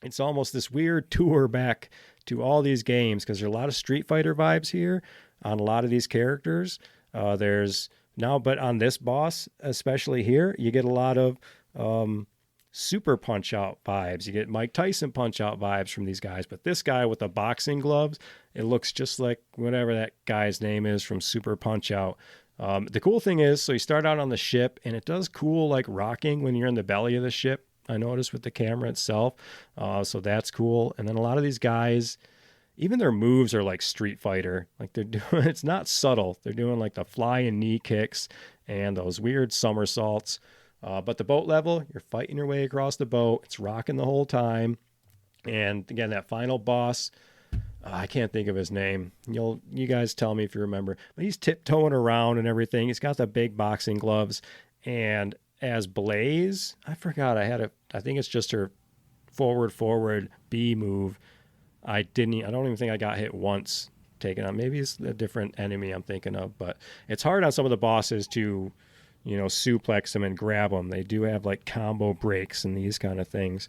it's almost this weird tour back to all these games because there are a lot of Street Fighter vibes here on a lot of these characters. But on this boss, especially here, you get a lot of Super Punch Out vibes. You get Mike Tyson Punch Out vibes from these guys. But this guy with the boxing gloves, it looks just like whatever that guy's name is from Super Punch Out. The cool thing is, so you start out on the ship, and it does cool like rocking when you're in the belly of the ship, I noticed with the camera itself. So that's cool. And then a lot of these guys, even their moves are like Street Fighter. Like they're doing, it's not subtle. They're doing like the flying knee kicks and those weird somersaults. But the boat level, you're fighting your way across the boat. It's rocking the whole time. And again, that final boss, I can't think of his name. You guys tell me if you remember. But he's tiptoeing around and everything. He's got the big boxing gloves. And as Blaze, I forgot. I think it's just her forward B move. I don't even think I got hit once taken on. Maybe it's a different enemy I'm thinking of. But it's hard on some of the bosses to suplex them and grab them. They do have like combo breaks and these kind of things.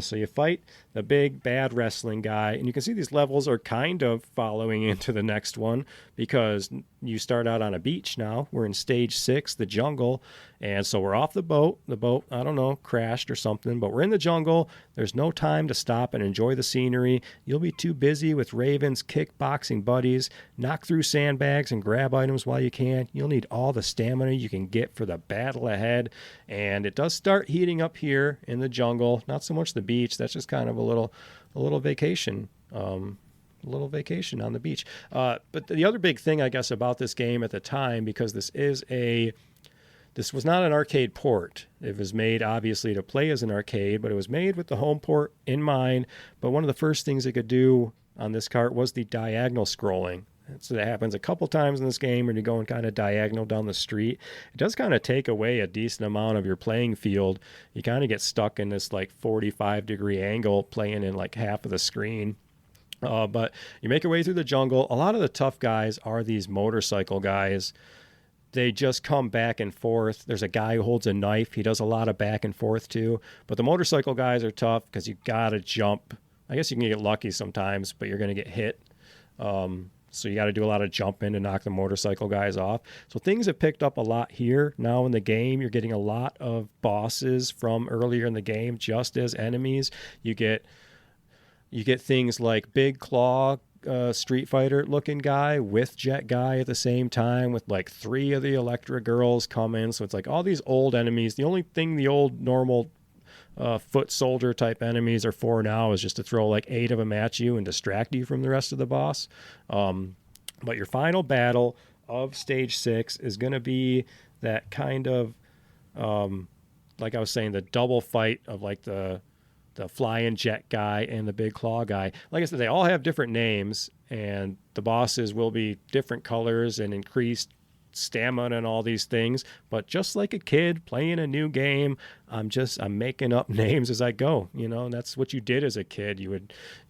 So you fight the big bad wrestling guy, and you can see these levels are kind of following into the next one because you start out on a beach now. We're in stage 6, the jungle, and so we're off the boat. The boat, I don't know, crashed or something, but we're in the jungle. There's no time to stop and enjoy the scenery. You'll be too busy with Raven's kickboxing buddies. Knock through sandbags and grab items while you can. You'll need all the stamina you can get for the battle ahead, and it does start heating up here in the jungle. Not so much the beach. That's just kind of a little vacation. A little vacation on the beach. But the other big thing, I guess, about this game at the time, because this was not an arcade port. It was made, obviously, to play as an arcade, but it was made with the home port in mind. But one of the first things it could do on this cart was the diagonal scrolling. So that happens a couple times in this game when you're going kind of diagonal down the street. It does kind of take away a decent amount of your playing field. You kind of get stuck in this like 45-degree angle playing in like half of the screen. But you make your way through the jungle. A lot of the tough guys are these motorcycle guys. They just come back and forth. There's a guy who holds a knife. He does a lot of back and forth too. But the motorcycle guys are tough because you got to jump. I guess you can get lucky sometimes, but you're going to get hit. So you got to do a lot of jumping to knock the motorcycle guys off. So things have picked up a lot here. Now in the game, you're getting a lot of bosses from earlier in the game just as enemies. You get things like Big Claw, Street Fighter looking guy with Jet Guy at the same time, with like 3 of the Electra girls come in. So it's like all these old enemies. The only thing the old normal foot soldier type enemies are for now is just to throw like 8 of them at you and distract you from the rest of the boss. But your final battle of stage 6 is going to be that kind of, like I was saying, the double fight of like the flying jet guy and the big claw guy. Like I said, they all have different names, and the bosses will be different colors and increased stamina and all these things. But just like a kid playing a new game, I'm making up names as I go, and that's what you did as a kid. You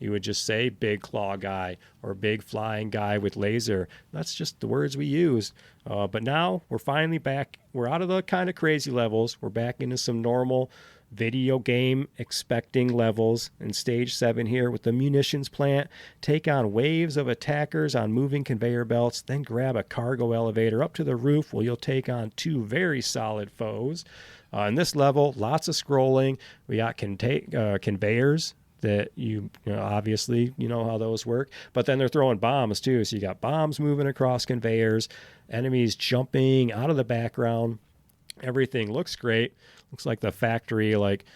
would just say big claw guy or big flying guy with laser. That's just the words we use. But now we're finally back. We're out of the kind of crazy levels. We're back into some normal video game expecting levels in stage 7 here with the munitions plant. Take on waves of attackers on moving conveyor belts, then grab a cargo elevator up to the roof where you'll take on 2 very solid foes. In this level, lots of scrolling. We got conveyors that obviously you know how those work, but then they're throwing bombs too. So you got bombs moving across conveyors, enemies jumping out of the background. Everything looks great. Looks like the factory, like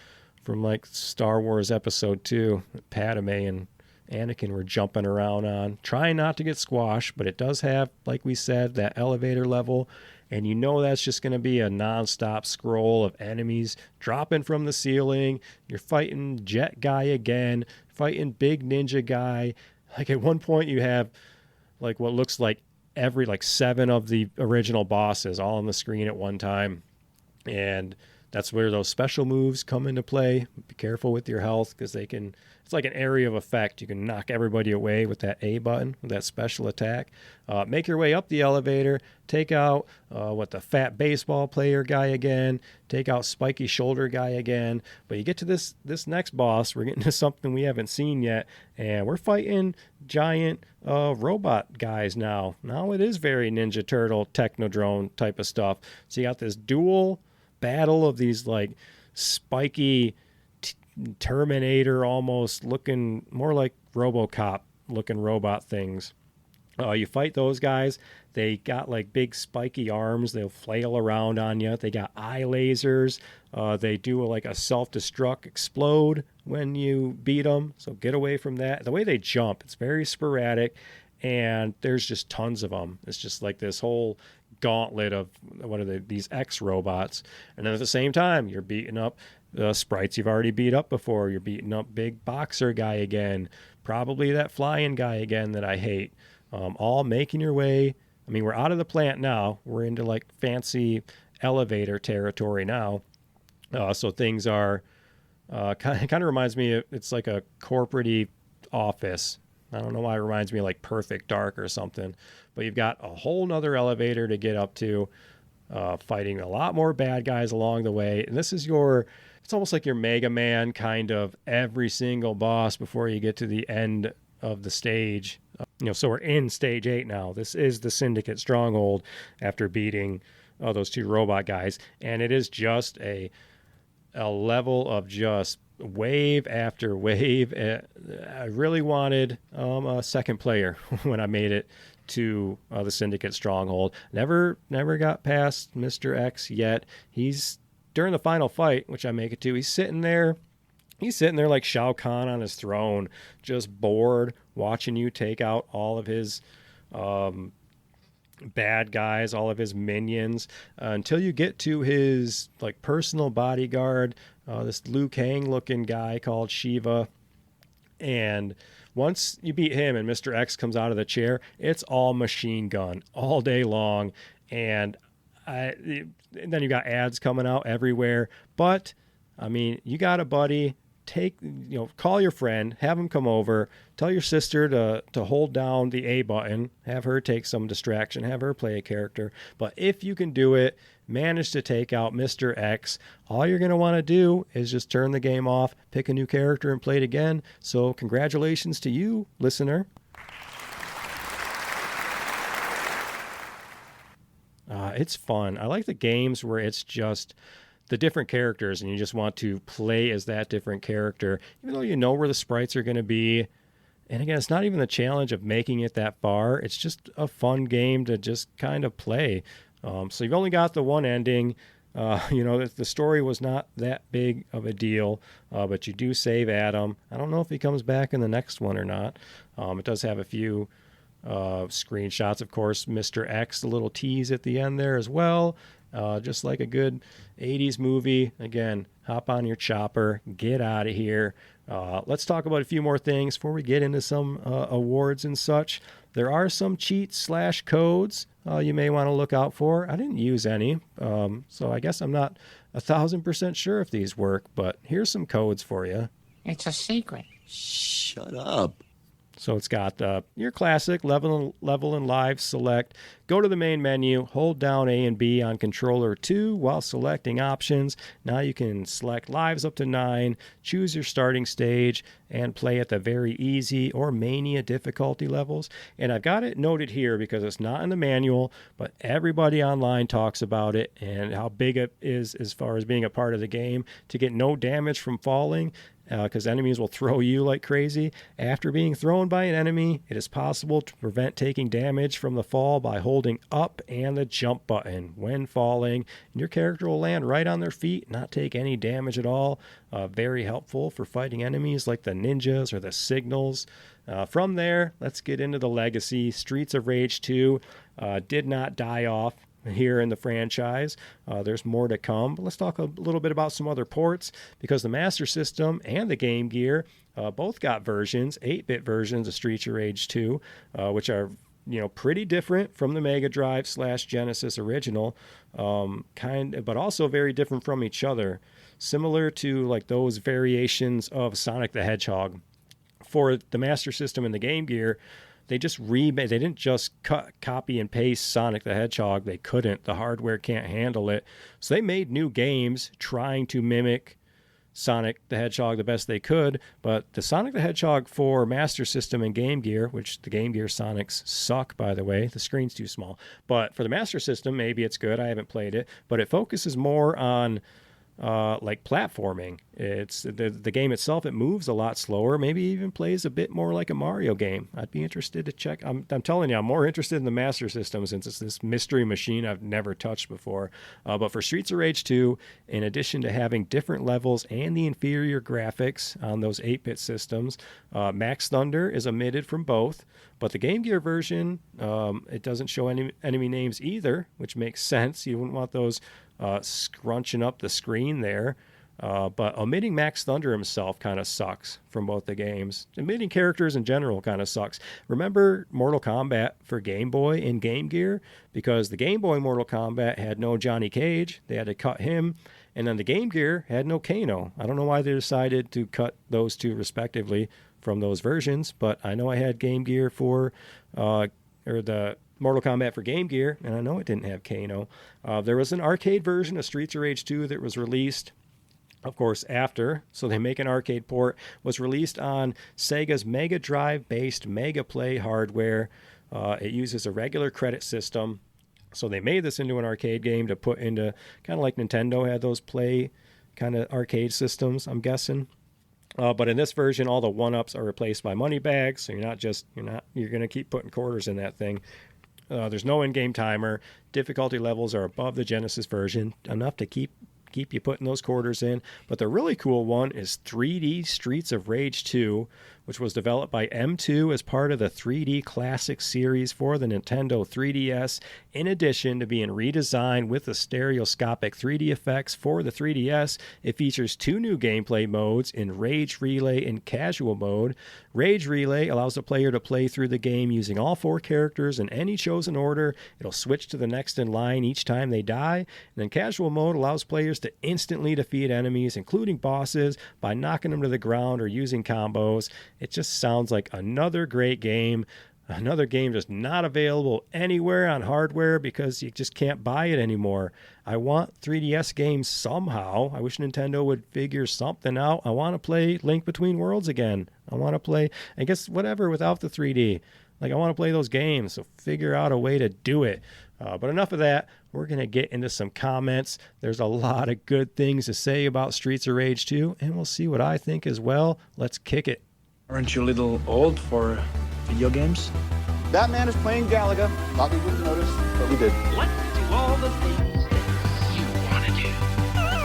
from like Star Wars Episode 2. Padme and Anakin were jumping around on, trying not to get squashed, but it does have, like we said, that elevator level. And that's just going to be a nonstop scroll of enemies dropping from the ceiling. You're fighting Jet Guy again, fighting Big Ninja Guy. Like at one point you have like what looks like every 7 of the original bosses all on the screen at one time. And That's where those special moves come into play. Be careful with your health because it's like an area of effect. You can knock everybody away with that A button, with that special attack. Make your way up the elevator. Take out the fat baseball player guy again. Take out spiky shoulder guy again. But you get to this next boss. We're getting to something we haven't seen yet. And we're fighting giant robot guys now. Now it is very Ninja Turtle, Technodrome type of stuff. So you got this dual battle of these like spiky Terminator almost looking, more like RoboCop looking robot things. You fight those guys. They got like big spiky arms. They'll flail around on you. They got eye lasers. They do like a self-destruct explode when you beat them. So get away from that. The way they jump, it's very sporadic, and there's just tons of them. It's just like this whole gauntlet of these X robots. And then at the same time, you're beating up the sprites you've already beat up before. You're beating up big boxer guy again, probably that flying guy again that I hate. All making your way. I mean, we're out of the plant now. We're into like fancy elevator territory now. So things are kind of reminds me it's like a corporate-y office. I don't know why it reminds me of like Perfect Dark or something. But you've got a whole nother elevator to get up to, fighting a lot more bad guys along the way. And this is it's almost like your Mega Man kind of every single boss before you get to the end of the stage. So we're in stage 8 now. This is the Syndicate Stronghold after beating those two robot guys. And it is just a level of just wave after wave. I really wanted a second player when I made it to the Syndicate Stronghold. Never got past Mr. X yet. He's during the final fight, which I make it to. He's sitting there like Shao Kahn on his throne, just bored, watching you take out all of his bad guys, all of his minions, until you get to his like personal bodyguard, this Liu Kang looking guy called Shiva. And once you beat him and Mr. X comes out of the chair, it's all machine gun all day long. And then you got ads coming out everywhere. But I mean, you got a buddy. Call your friend, have him come over, tell your sister to hold down the A button, have her take some distraction, have her play a character. But if you can do it, manage to take out Mr. X, all you're going to want to do is just turn the game off, pick a new character, and play it again. So congratulations to you, listener. It's fun. I like the games where it's just the different characters and you just want to play as that different character, even though you know where the sprites are going to be. And again, it's not even the challenge of making it that far. It's just a fun game to just kind of play. So you've only got the one ending. The story was not that big of a deal, but you do save Adam. I don't know if he comes back in the next one or not. It does have a few screenshots, of course. Mr. X, the little tease at the end there as well. Just like a good 80s movie. Again, hop on your chopper, get out of here. Let's talk about a few more things before we get into some awards and such. There are some cheats/codes you may want to look out for. I didn't use any, so I guess I'm not 1,000% sure if these work, but here's some codes for you. It's a secret. Shut up. So it's got your classic level and live select. Go to the main menu, hold down A and B on controller 2 while selecting options. Now you can select lives up to 9, choose your starting stage, and play at the very easy or mania difficulty levels. And I've got it noted here because it's not in the manual, but everybody online talks about it and how big it is as far as being a part of the game to get no damage from falling. Because enemies will throw you like crazy. After being thrown by an enemy, it is possible to prevent taking damage from the fall by holding up and the jump button when falling. And your character will land right on their feet, not take any damage at all. Very helpful for fighting enemies like the ninjas or the signals. From there, let's get into the legacy. Streets of Rage 2 did not die off here in the franchise. There's more to come. But let's talk a little bit about some other ports, because the Master System and the Game Gear both got versions, 8-bit versions of Streets of Rage 2, which are pretty different from the Mega Drive / Genesis original, but also very different from each other, similar to like those variations of Sonic the Hedgehog. For the Master System and the Game Gear, they just remade. They didn't just copy and paste Sonic the Hedgehog. They couldn't. The hardware can't handle it. So they made new games trying to mimic Sonic the Hedgehog the best they could. But the Sonic the Hedgehog for Master System and Game Gear, which the Game Gear Sonics suck, by the way. The screen's too small. But for the Master System, maybe it's good. I haven't played it. But it focuses more on like platforming. It's the game itself, it moves a lot slower, maybe even plays a bit more like a Mario game. I'd be interested to check. I'm telling you, I'm more interested in the Master System since it's this mystery machine I've never touched before. But for Streets of Rage 2, in addition to having different levels and the inferior graphics on those 8-bit systems, Max Thunder is omitted from both. But the Game Gear version, it doesn't show any enemy names either, which makes sense. You wouldn't want those scrunching up the screen there. But omitting Max Thunder himself kind of sucks from both the games. Omitting characters in general kind of sucks. Remember Mortal Kombat for Game Boy and Game Gear? Because the Game Boy Mortal Kombat had no Johnny Cage. They had to cut him. And then the Game Gear had no Kano. I don't know why they decided to cut those two respectively from those versions, but I know I had Game Gear for, or the Mortal Kombat for Game Gear, and I know it didn't have Kano. There was an arcade version of Streets of Rage 2 that was released, of course, after, so they make an arcade port, was released on Sega's Mega Drive-based Mega Play hardware. It uses a regular credit system, so they made this into an arcade game to put into, kind of like Nintendo had those play kind of arcade systems, I'm guessing. But in this version, all the 1-ups are replaced by money bags, so you're going to keep putting quarters in that thing. There's no in-game timer. Difficulty levels are above the Genesis version, enough to keep you putting those quarters in. But the really cool one is 3D Streets of Rage 2, which was developed by M2 as part of the 3D Classic series for the Nintendo 3DS, in addition to being redesigned with the stereoscopic 3D effects for the 3DS. It features 2 new gameplay modes in Rage Relay and Casual mode. Rage Relay allows the player to play through the game using all 4 characters in any chosen order. It'll switch to the next in line each time they die. And then Casual mode allows players to instantly defeat enemies, including bosses, by knocking them to the ground or using combos. It just sounds like another great game. Another game just not available anywhere on hardware because you just can't buy it anymore. I want 3DS games somehow. I wish Nintendo would figure something out. I want to play Link Between Worlds again. I want to play, I guess, whatever without the 3D. Like, I want to play those games, so figure out a way to do it. But enough of that. We're going to get into some comments. There's a lot of good things to say about Streets of Rage 2, and we'll see what I think as well. Let's kick it. Aren't you a little old for video games? That man is playing Galaga. Thought we wouldn't notice, but we did. Let's do all the things that you want to do.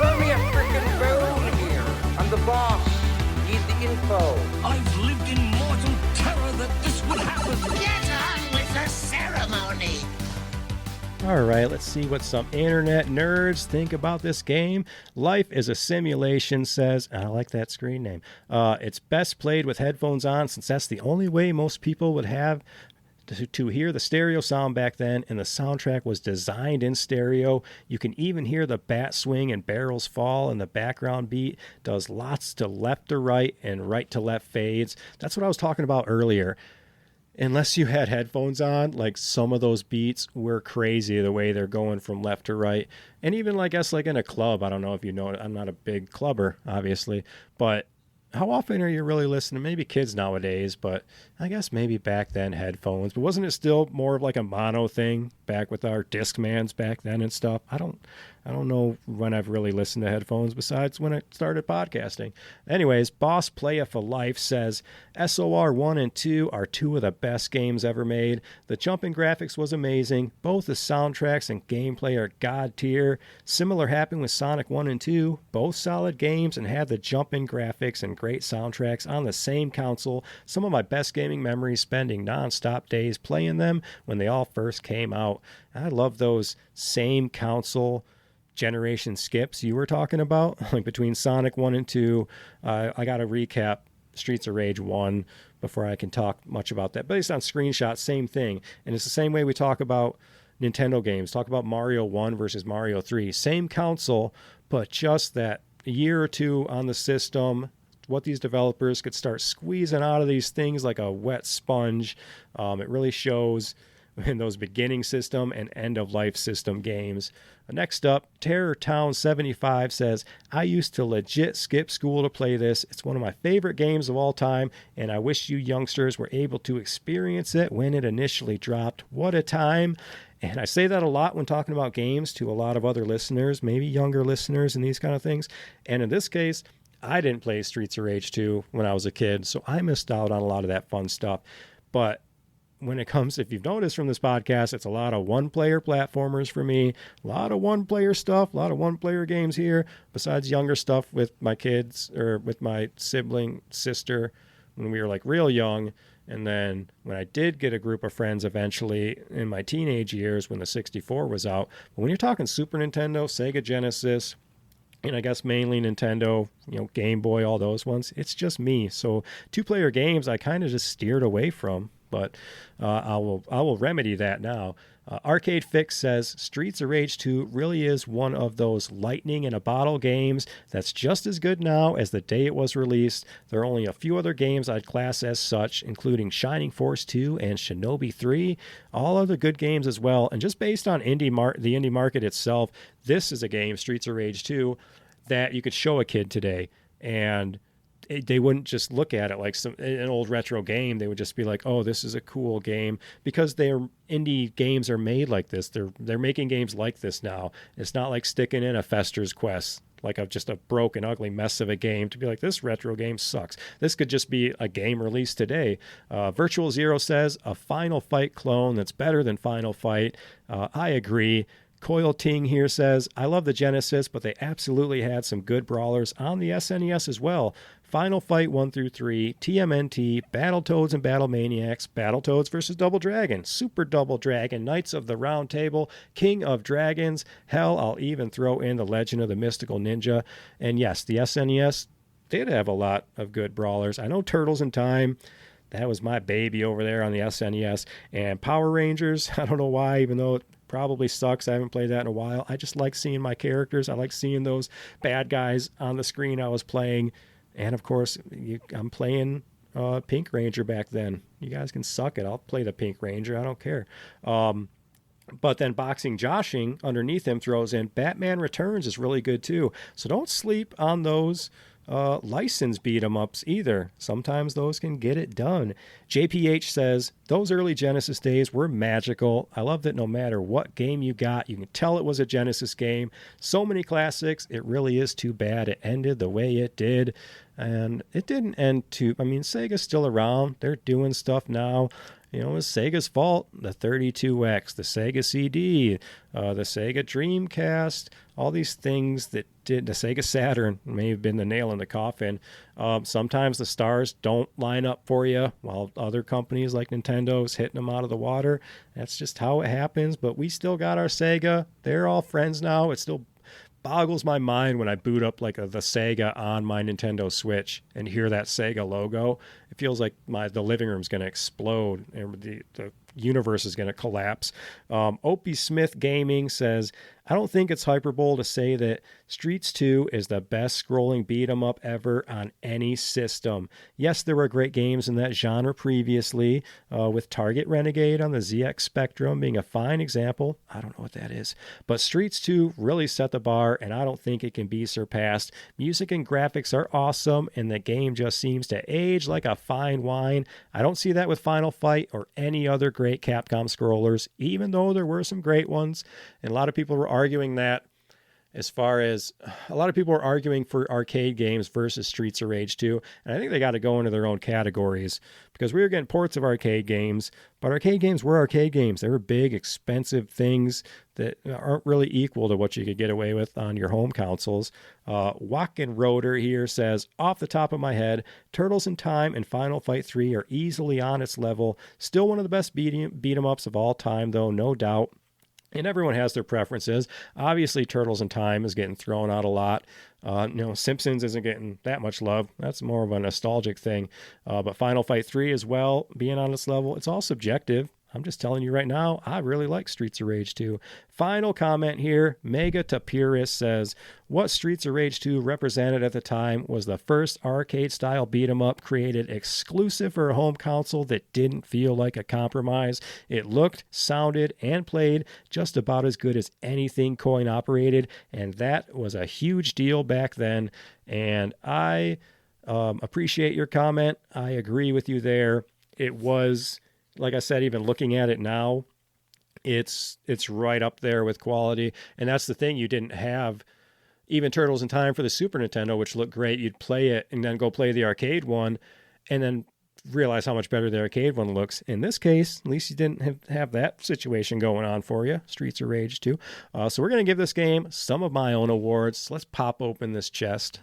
Throw me a frickin' bone here. I'm the boss. Need the info. I've lived in mortal terror that this would happen. Get on with the ceremony. All right, let's see what some internet nerds think about this game. Life is a Simulation says, I like that screen name, it's best played with headphones on since that's the only way most people would have to hear the stereo sound back then, and the soundtrack was designed in stereo. You can even hear the bat swing and barrels fall, and the background beat does lots to left to right and right to left fades. That's what I was talking about earlier. Unless you had headphones on, like some of those beats were crazy the way they're going from left to right. And even, I guess, like in a club, I don't know if you know, I'm not a big clubber, obviously, but how often are you really listening? Maybe kids nowadays, but I guess maybe back then headphones. But wasn't it still more of like a mono thing back with our Discmans back then and stuff? I don't know when I've really listened to headphones besides when I started podcasting. Anyways, Boss Playa for Life says, SOR 1 and 2 are 2 of the best games ever made. The jumping graphics was amazing. Both the soundtracks and gameplay are god tier. Similar happened with Sonic 1 and 2. Both solid games and had the jumping graphics and great soundtracks on the same console. Some of my best gaming memories spending non-stop days playing them when they all first came out. I love those same console generation skips you were talking about, like between Sonic 1 and 2. I got to recap Streets of Rage 1 before I can talk much about that. Based on screenshots, same thing. And it's the same way we talk about Nintendo games. Talk about Mario 1 versus Mario 3. Same console, but just that a year or two on the system, what these developers could start squeezing out of these things like a wet sponge. It really shows in those beginning system and end of life system games. Next up, Terror Town 75 says, I used to legit skip school to play this. It's one of my favorite games of all time, and I wish you youngsters were able to experience it when it initially dropped. What a time. And I say that a lot when talking about games to a lot of other listeners, maybe younger listeners and these kind of things. And in this case, I didn't play Streets of Rage 2 when I was a kid, so I missed out on a lot of that fun stuff. But when it comes, if you've noticed from this podcast, it's a lot of one-player platformers for me, a lot of one-player stuff, a lot of one-player games here, besides younger stuff with my kids or with my sibling sister when we were like real young. And then when I did get a group of friends eventually in my teenage years when the 64 was out. But when you're talking Super Nintendo, Sega Genesis, and I guess mainly Nintendo, Game Boy, all those ones, it's just me. So two-player games I kind of just steered away from. But I will remedy that now. Arcade Fix says Streets of Rage 2 really is one of those lightning in a bottle games that's just as good now as the day it was released. There are only a few other games I'd class as such, including Shining Force 2 and Shinobi 3. All other good games as well. And just based on the indie market itself, this is a game, Streets of Rage 2, that you could show a kid today. And they wouldn't just look at it like an old retro game. They would just be like, oh, this is a cool game, because their indie games are made like this. They're making games like this now. It's not like sticking in a Fester's Quest, like just a broken, ugly mess of a game to be like, this retro game sucks. This could just be a game released today. Virtual Zero says, a Final Fight clone that's better than Final Fight. I agree. Coil Ting here says, I love the Genesis, but they absolutely had some good brawlers on the SNES as well. Final Fight 1 through 3, TMNT, Battletoads and Battlemaniacs, Battletoads versus Double Dragon, Super Double Dragon, Knights of the Round Table, King of Dragons. Hell, I'll even throw in the Legend of the Mystical Ninja. And yes, the SNES did have a lot of good brawlers. I know Turtles in Time, that was my baby over there on the SNES. And Power Rangers, I don't know why, even though it probably sucks, I haven't played that in a while. I just like seeing my characters. I like seeing those bad guys on the screen I was playing. And of course, I'm playing Pink Ranger back then. You guys can suck it. I'll play the Pink Ranger. I don't care. But then Boxing Joshing underneath him throws in Batman Returns is really good too. So don't sleep on those license beat 'em ups either. Sometimes those can get it done. JPH says, those early Genesis days were magical. I love that no matter what game you got, you can tell it was a Genesis game. So many classics. It really is too bad it ended the way it did. And it didn't end Sega's still around. They're doing stuff now. It was Sega's fault. The 32X, the Sega CD, the Sega Dreamcast, all these things that did, the Sega Saturn may have been the nail in the coffin. Sometimes the stars don't line up for you, while other companies like Nintendo's hitting them out of the water. That's just how it happens. But we still got our Sega. They're all friends now. It still boggles my mind when I boot up like the Sega on my Nintendo Switch and hear that Sega logo. It feels like the living room's going to explode and the universe is going to collapse. Opie Smith Gaming says, I don't think it's hyperbole to say that Streets 2 is the best scrolling beat 'em up ever on any system. Yes, there were great games in that genre previously, with Target Renegade on the ZX Spectrum being a fine example. I don't know what that is. But Streets 2 really set the bar, and I don't think it can be surpassed. Music and graphics are awesome, and the game just seems to age like a fine wine. I don't see that with Final Fight or any other great Capcom scrollers, even though there were some great ones. And a lot of people were arguing that, as far as a lot of people are arguing for arcade games versus Streets of Rage 2. And I think they got to go into their own categories, because we were getting ports of arcade games, but arcade games were arcade games. They were big, expensive things that aren't really equal to what you could get away with on your home consoles. Walkin' Rotor here says, off the top of my head, Turtles in Time and Final Fight 3 are easily on its level. Still one of the best beat 'em ups of all time, though, no doubt. And everyone has their preferences. Obviously, Turtles in Time is getting thrown out a lot. Simpsons isn't getting that much love. That's more of a nostalgic thing. But Final Fight 3 as well, being on this level, it's all subjective. I'm just telling you right now, I really like Streets of Rage 2. Final comment here, Mega Tapirus says, what Streets of Rage 2 represented at the time was the first arcade-style beat-em-up created exclusive for a home console that didn't feel like a compromise. It looked, sounded, and played just about as good as anything coin-operated, and that was a huge deal back then. And I appreciate your comment. I agree with you there. It was... Like I said, even looking at it now, it's right up there with quality. And that's the thing, you didn't have even Turtles in Time for the Super Nintendo, which looked great. You'd play it and then go play the arcade one and then realize how much better the arcade one looks. In this case, at least you didn't have that situation going on for you. Streets of Rage 2. So we're going to give this game some of my own awards. So let's pop open this chest.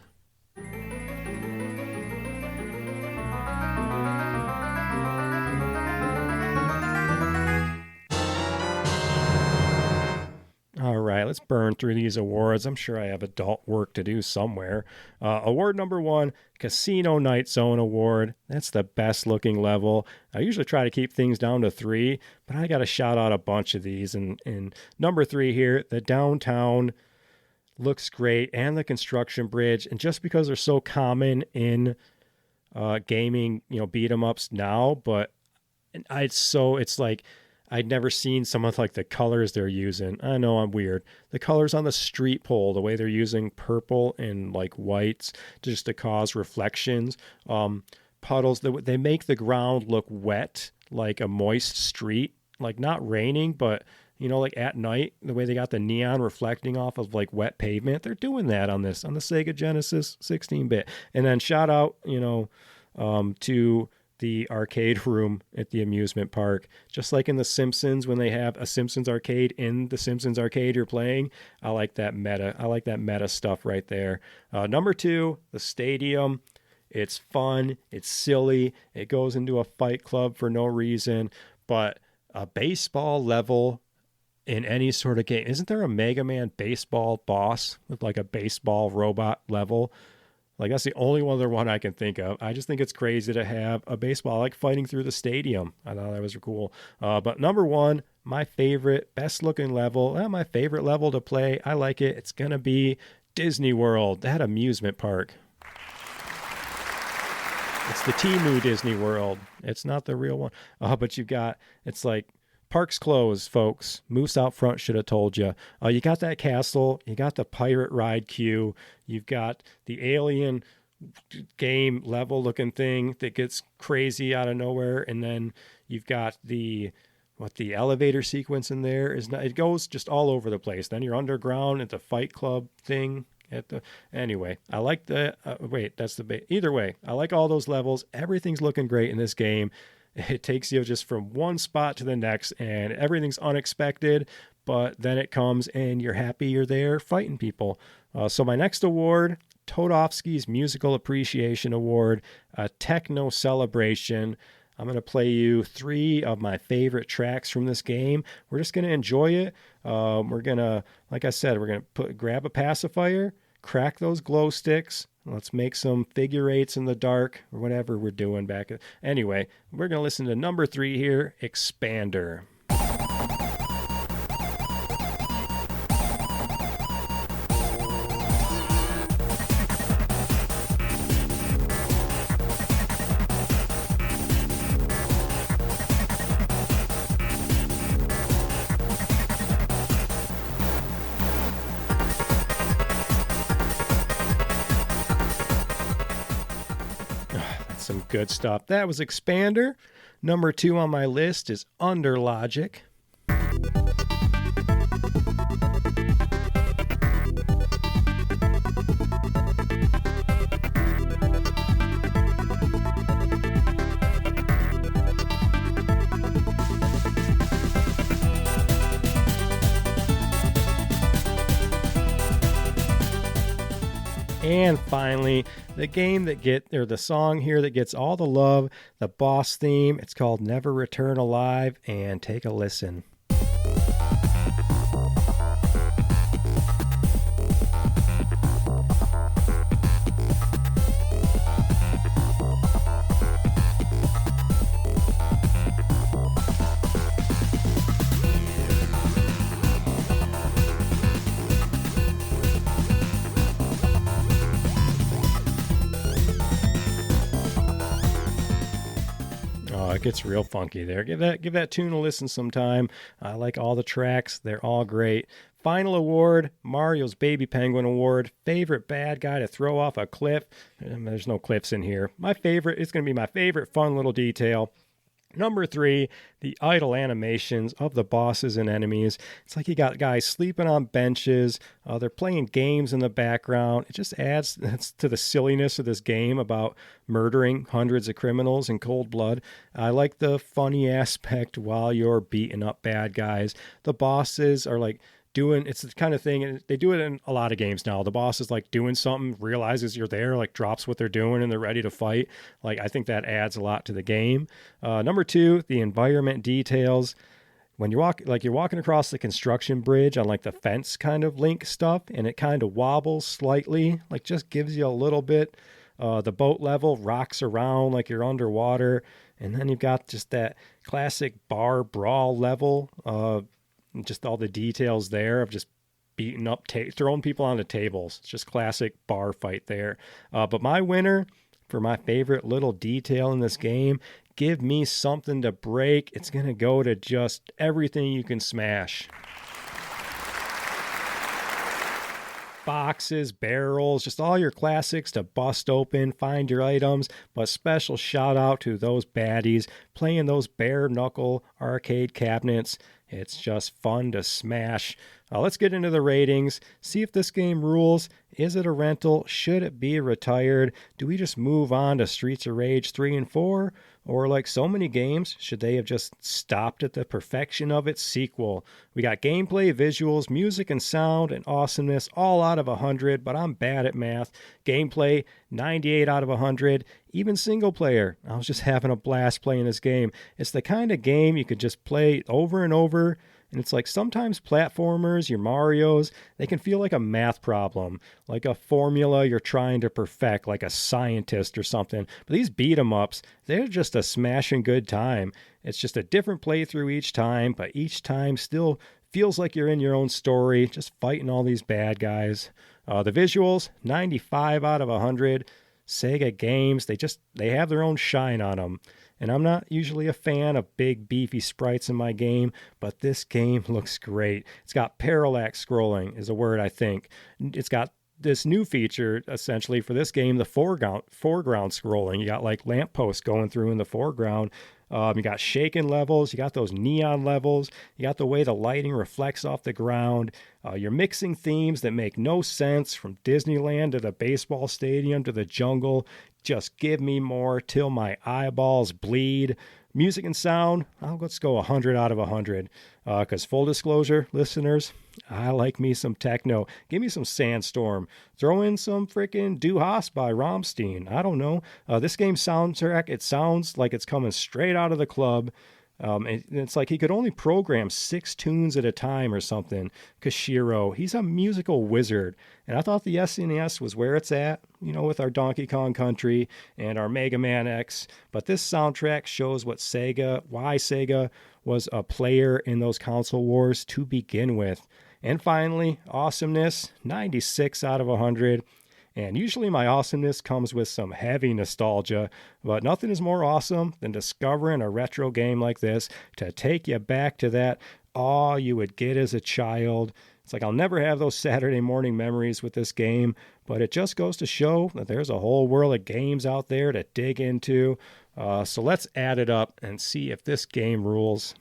All right, let's burn through these awards. I'm sure I have adult work to do somewhere. Award number 1, Casino Night Zone Award. That's the best looking level. I usually try to keep things down to 3, but I got to shout out a bunch of these. And number 3 here, the downtown looks great, and the construction bridge. And just because they're so common in gaming, beat 'em ups now, but it's like, I'd never seen some of like the colors they're using. I know I'm weird. The colors on the street pole, the way they're using purple and like whites just to cause reflections. Puddles, they make the ground look wet, like a moist street, like not raining, but like at night, the way they got the neon reflecting off of like wet pavement. They're doing that on the Sega Genesis 16-bit. And then shout out, to the arcade room at the amusement park. Just like in The Simpsons, when they have a Simpsons arcade in the Simpsons arcade you're playing, I like that meta. I like that meta stuff right there. Number 2, the stadium. It's fun. It's silly. It goes into a fight club for no reason. But a baseball level in any sort of game. Isn't there a Mega Man baseball boss with like a baseball robot level? Like, that's the only other one I can think of. I just think it's crazy to have a baseball, like fighting through the stadium. I thought that was cool. But number 1, my favorite, best looking level, my favorite level to play, I like it. It's going to be Disney World, that amusement park. It's the Temu Disney World. It's not the real one. But it's like, park's closed, folks. Moose out front should have told you. You got that castle. You got the pirate ride queue. You've got the alien game level looking thing that gets crazy out of nowhere. And then you've got the elevator sequence in there. It goes just all over the place. Then you're underground at the Fight Club thing. Anyway, I like either way, I like all those levels. Everything's looking great in this game. It takes you just from one spot to the next, and everything's unexpected, but then it comes and you're happy you're there fighting people. So my next award, Todovsky's Musical Appreciation Award, a techno celebration. I'm going to play you 3 of my favorite tracks from this game. We're just going to enjoy it. We're going to, like I said, we're going to grab a pacifier, crack those glow sticks. Let's make some figure eights in the dark or whatever we're doing back. Anyway, we're going to listen to number 3 here, Expander. Some good stuff. That was Expander. Number 2 on my list is Under Logic. And finally, the song here that gets all the love, the boss theme. It's called Never Return Alive, and take a listen. it gets real funky there. Give that tune a listen sometime. I like all the tracks. They're all great. Final award, Mario's Baby Penguin Award. Favorite bad guy to throw off a cliff. There's no cliffs in here. It's going to be my favorite fun little detail. Number 3, the idle animations of the bosses and enemies. It's like you got guys sleeping on benches. They're playing games in the background. It just adds to the silliness of this game about murdering hundreds of criminals in cold blood. I like the funny aspect while you're beating up bad guys. The bosses are like it's the kind of thing, and they do it in a lot of games now. The boss is like doing something, realizes you're there, like drops what they're doing, and they're ready to fight. Like, I think that adds a lot to the game. Number 2, the environment details. When you're walking across the construction bridge on like the fence kind of link stuff, and it kind of wobbles slightly, like just gives you a little bit. The boat level rocks around like you're underwater, and then you've got just that classic bar brawl level. Just all the details there of just beating up, throwing people onto tables. It's just classic bar fight there. But my winner for my favorite little detail in this game, give me something to break. It's going to go to just everything you can smash. Boxes, barrels, just all your classics to bust open, find your items. But special shout out to those baddies playing those bare knuckle arcade cabinets. It's just fun to smash. Let's get into the ratings. See if this game rules. Is it a rental? Should it be retired? Do we just move on to Streets of Rage 3 and 4? Or like so many games, should they have just stopped at the perfection of its sequel? We got gameplay, visuals, music and sound, and awesomeness all out of 100, but I'm bad at math. Gameplay, 98 out of 100. Even single player, I was just having a blast playing this game. It's the kind of game you could just play over and over. And it's like sometimes platformers, your Marios, they can feel like a math problem, like a formula you're trying to perfect, like a scientist or something. But these beat 'em ups, they're just a smashing good time. It's just a different playthrough each time, but each time still feels like you're in your own story, just fighting all these bad guys. The visuals, 95 out of 100. Sega games, they have their own shine on them. And I'm not usually a fan of big, beefy sprites in my game, but this game looks great. It's got parallax scrolling is a word, I think. It's got this new feature, essentially, for this game, the foreground scrolling. You got, like, lampposts going through in the foreground. You got shaken levels. You got those neon levels. You got the way the lighting reflects off the ground. You're mixing themes that make no sense, from Disneyland to the baseball stadium to the jungle. Just give me more till my eyeballs bleed. Music and sound, let's go 100 out of 100. Because full disclosure, listeners, I like me some techno. Give me some Sandstorm. Throw in some frickin' Du Hast by Rammstein. I don't know. This game's soundtrack, it sounds like it's coming straight out of the club. It's like he could only program 6 tunes at a time or something. Koshiro, he's a musical wizard. And I thought the SNES was where it's at, with our Donkey Kong Country and our Mega Man X. But this soundtrack shows why Sega was a player in those console wars to begin with. And finally, awesomeness, 96 out of 100. And usually my awesomeness comes with some heavy nostalgia, but nothing is more awesome than discovering a retro game like this to take you back to that awe you would get as a child. It's like I'll never have those Saturday morning memories with this game, but it just goes to show that there's a whole world of games out there to dig into. So let's add it up and see if this game rules.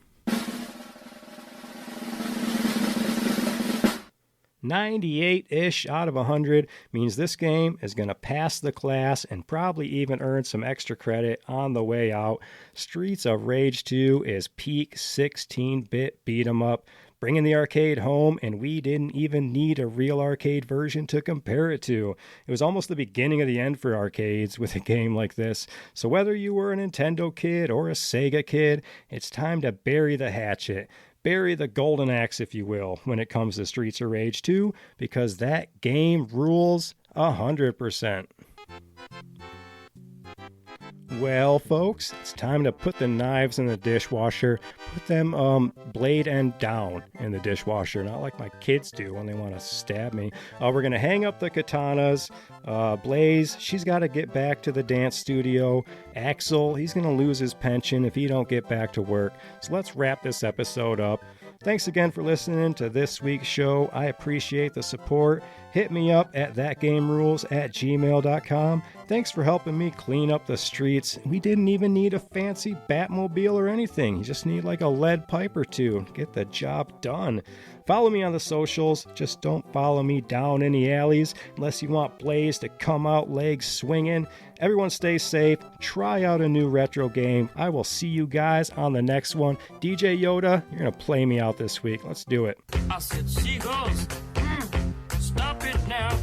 98-ish out of 100 means this game is going to pass the class and probably even earn some extra credit on the way out. Streets of Rage 2 is peak 16-bit beat 'em up, bringing the arcade home, and we didn't even need a real arcade version to compare it to. It was almost the beginning of the end for arcades with a game like this. So whether you were a Nintendo kid or a Sega kid, it's time to bury the hatchet. Bury the golden axe, if you will, when it comes to Streets of Rage 2, because that game rules 100%. Well, folks, it's time to put the knives in the dishwasher. Put them blade end down in the dishwasher, not like my kids do when they want to stab me. We're going to hang up the katanas. Blaze, she's got to get back to the dance studio. Axel, he's going to lose his pension if he don't get back to work. So let's wrap this episode up. Thanks again for listening to this week's show. I appreciate the support. Hit me up at thatgamerules@gmail.com. Thanks for helping me clean up the streets. We didn't even need a fancy Batmobile or anything. You just need like a lead pipe or two to get the job done. Follow me on the socials. Just don't follow me down any alleys unless you want Blaze to come out legs swinging. Everyone stay safe. Try out a new retro game. I will see you guys on the next one. DJ Yoda, you're going to play me out this week. Let's do it. I said, seagulls, stop it now.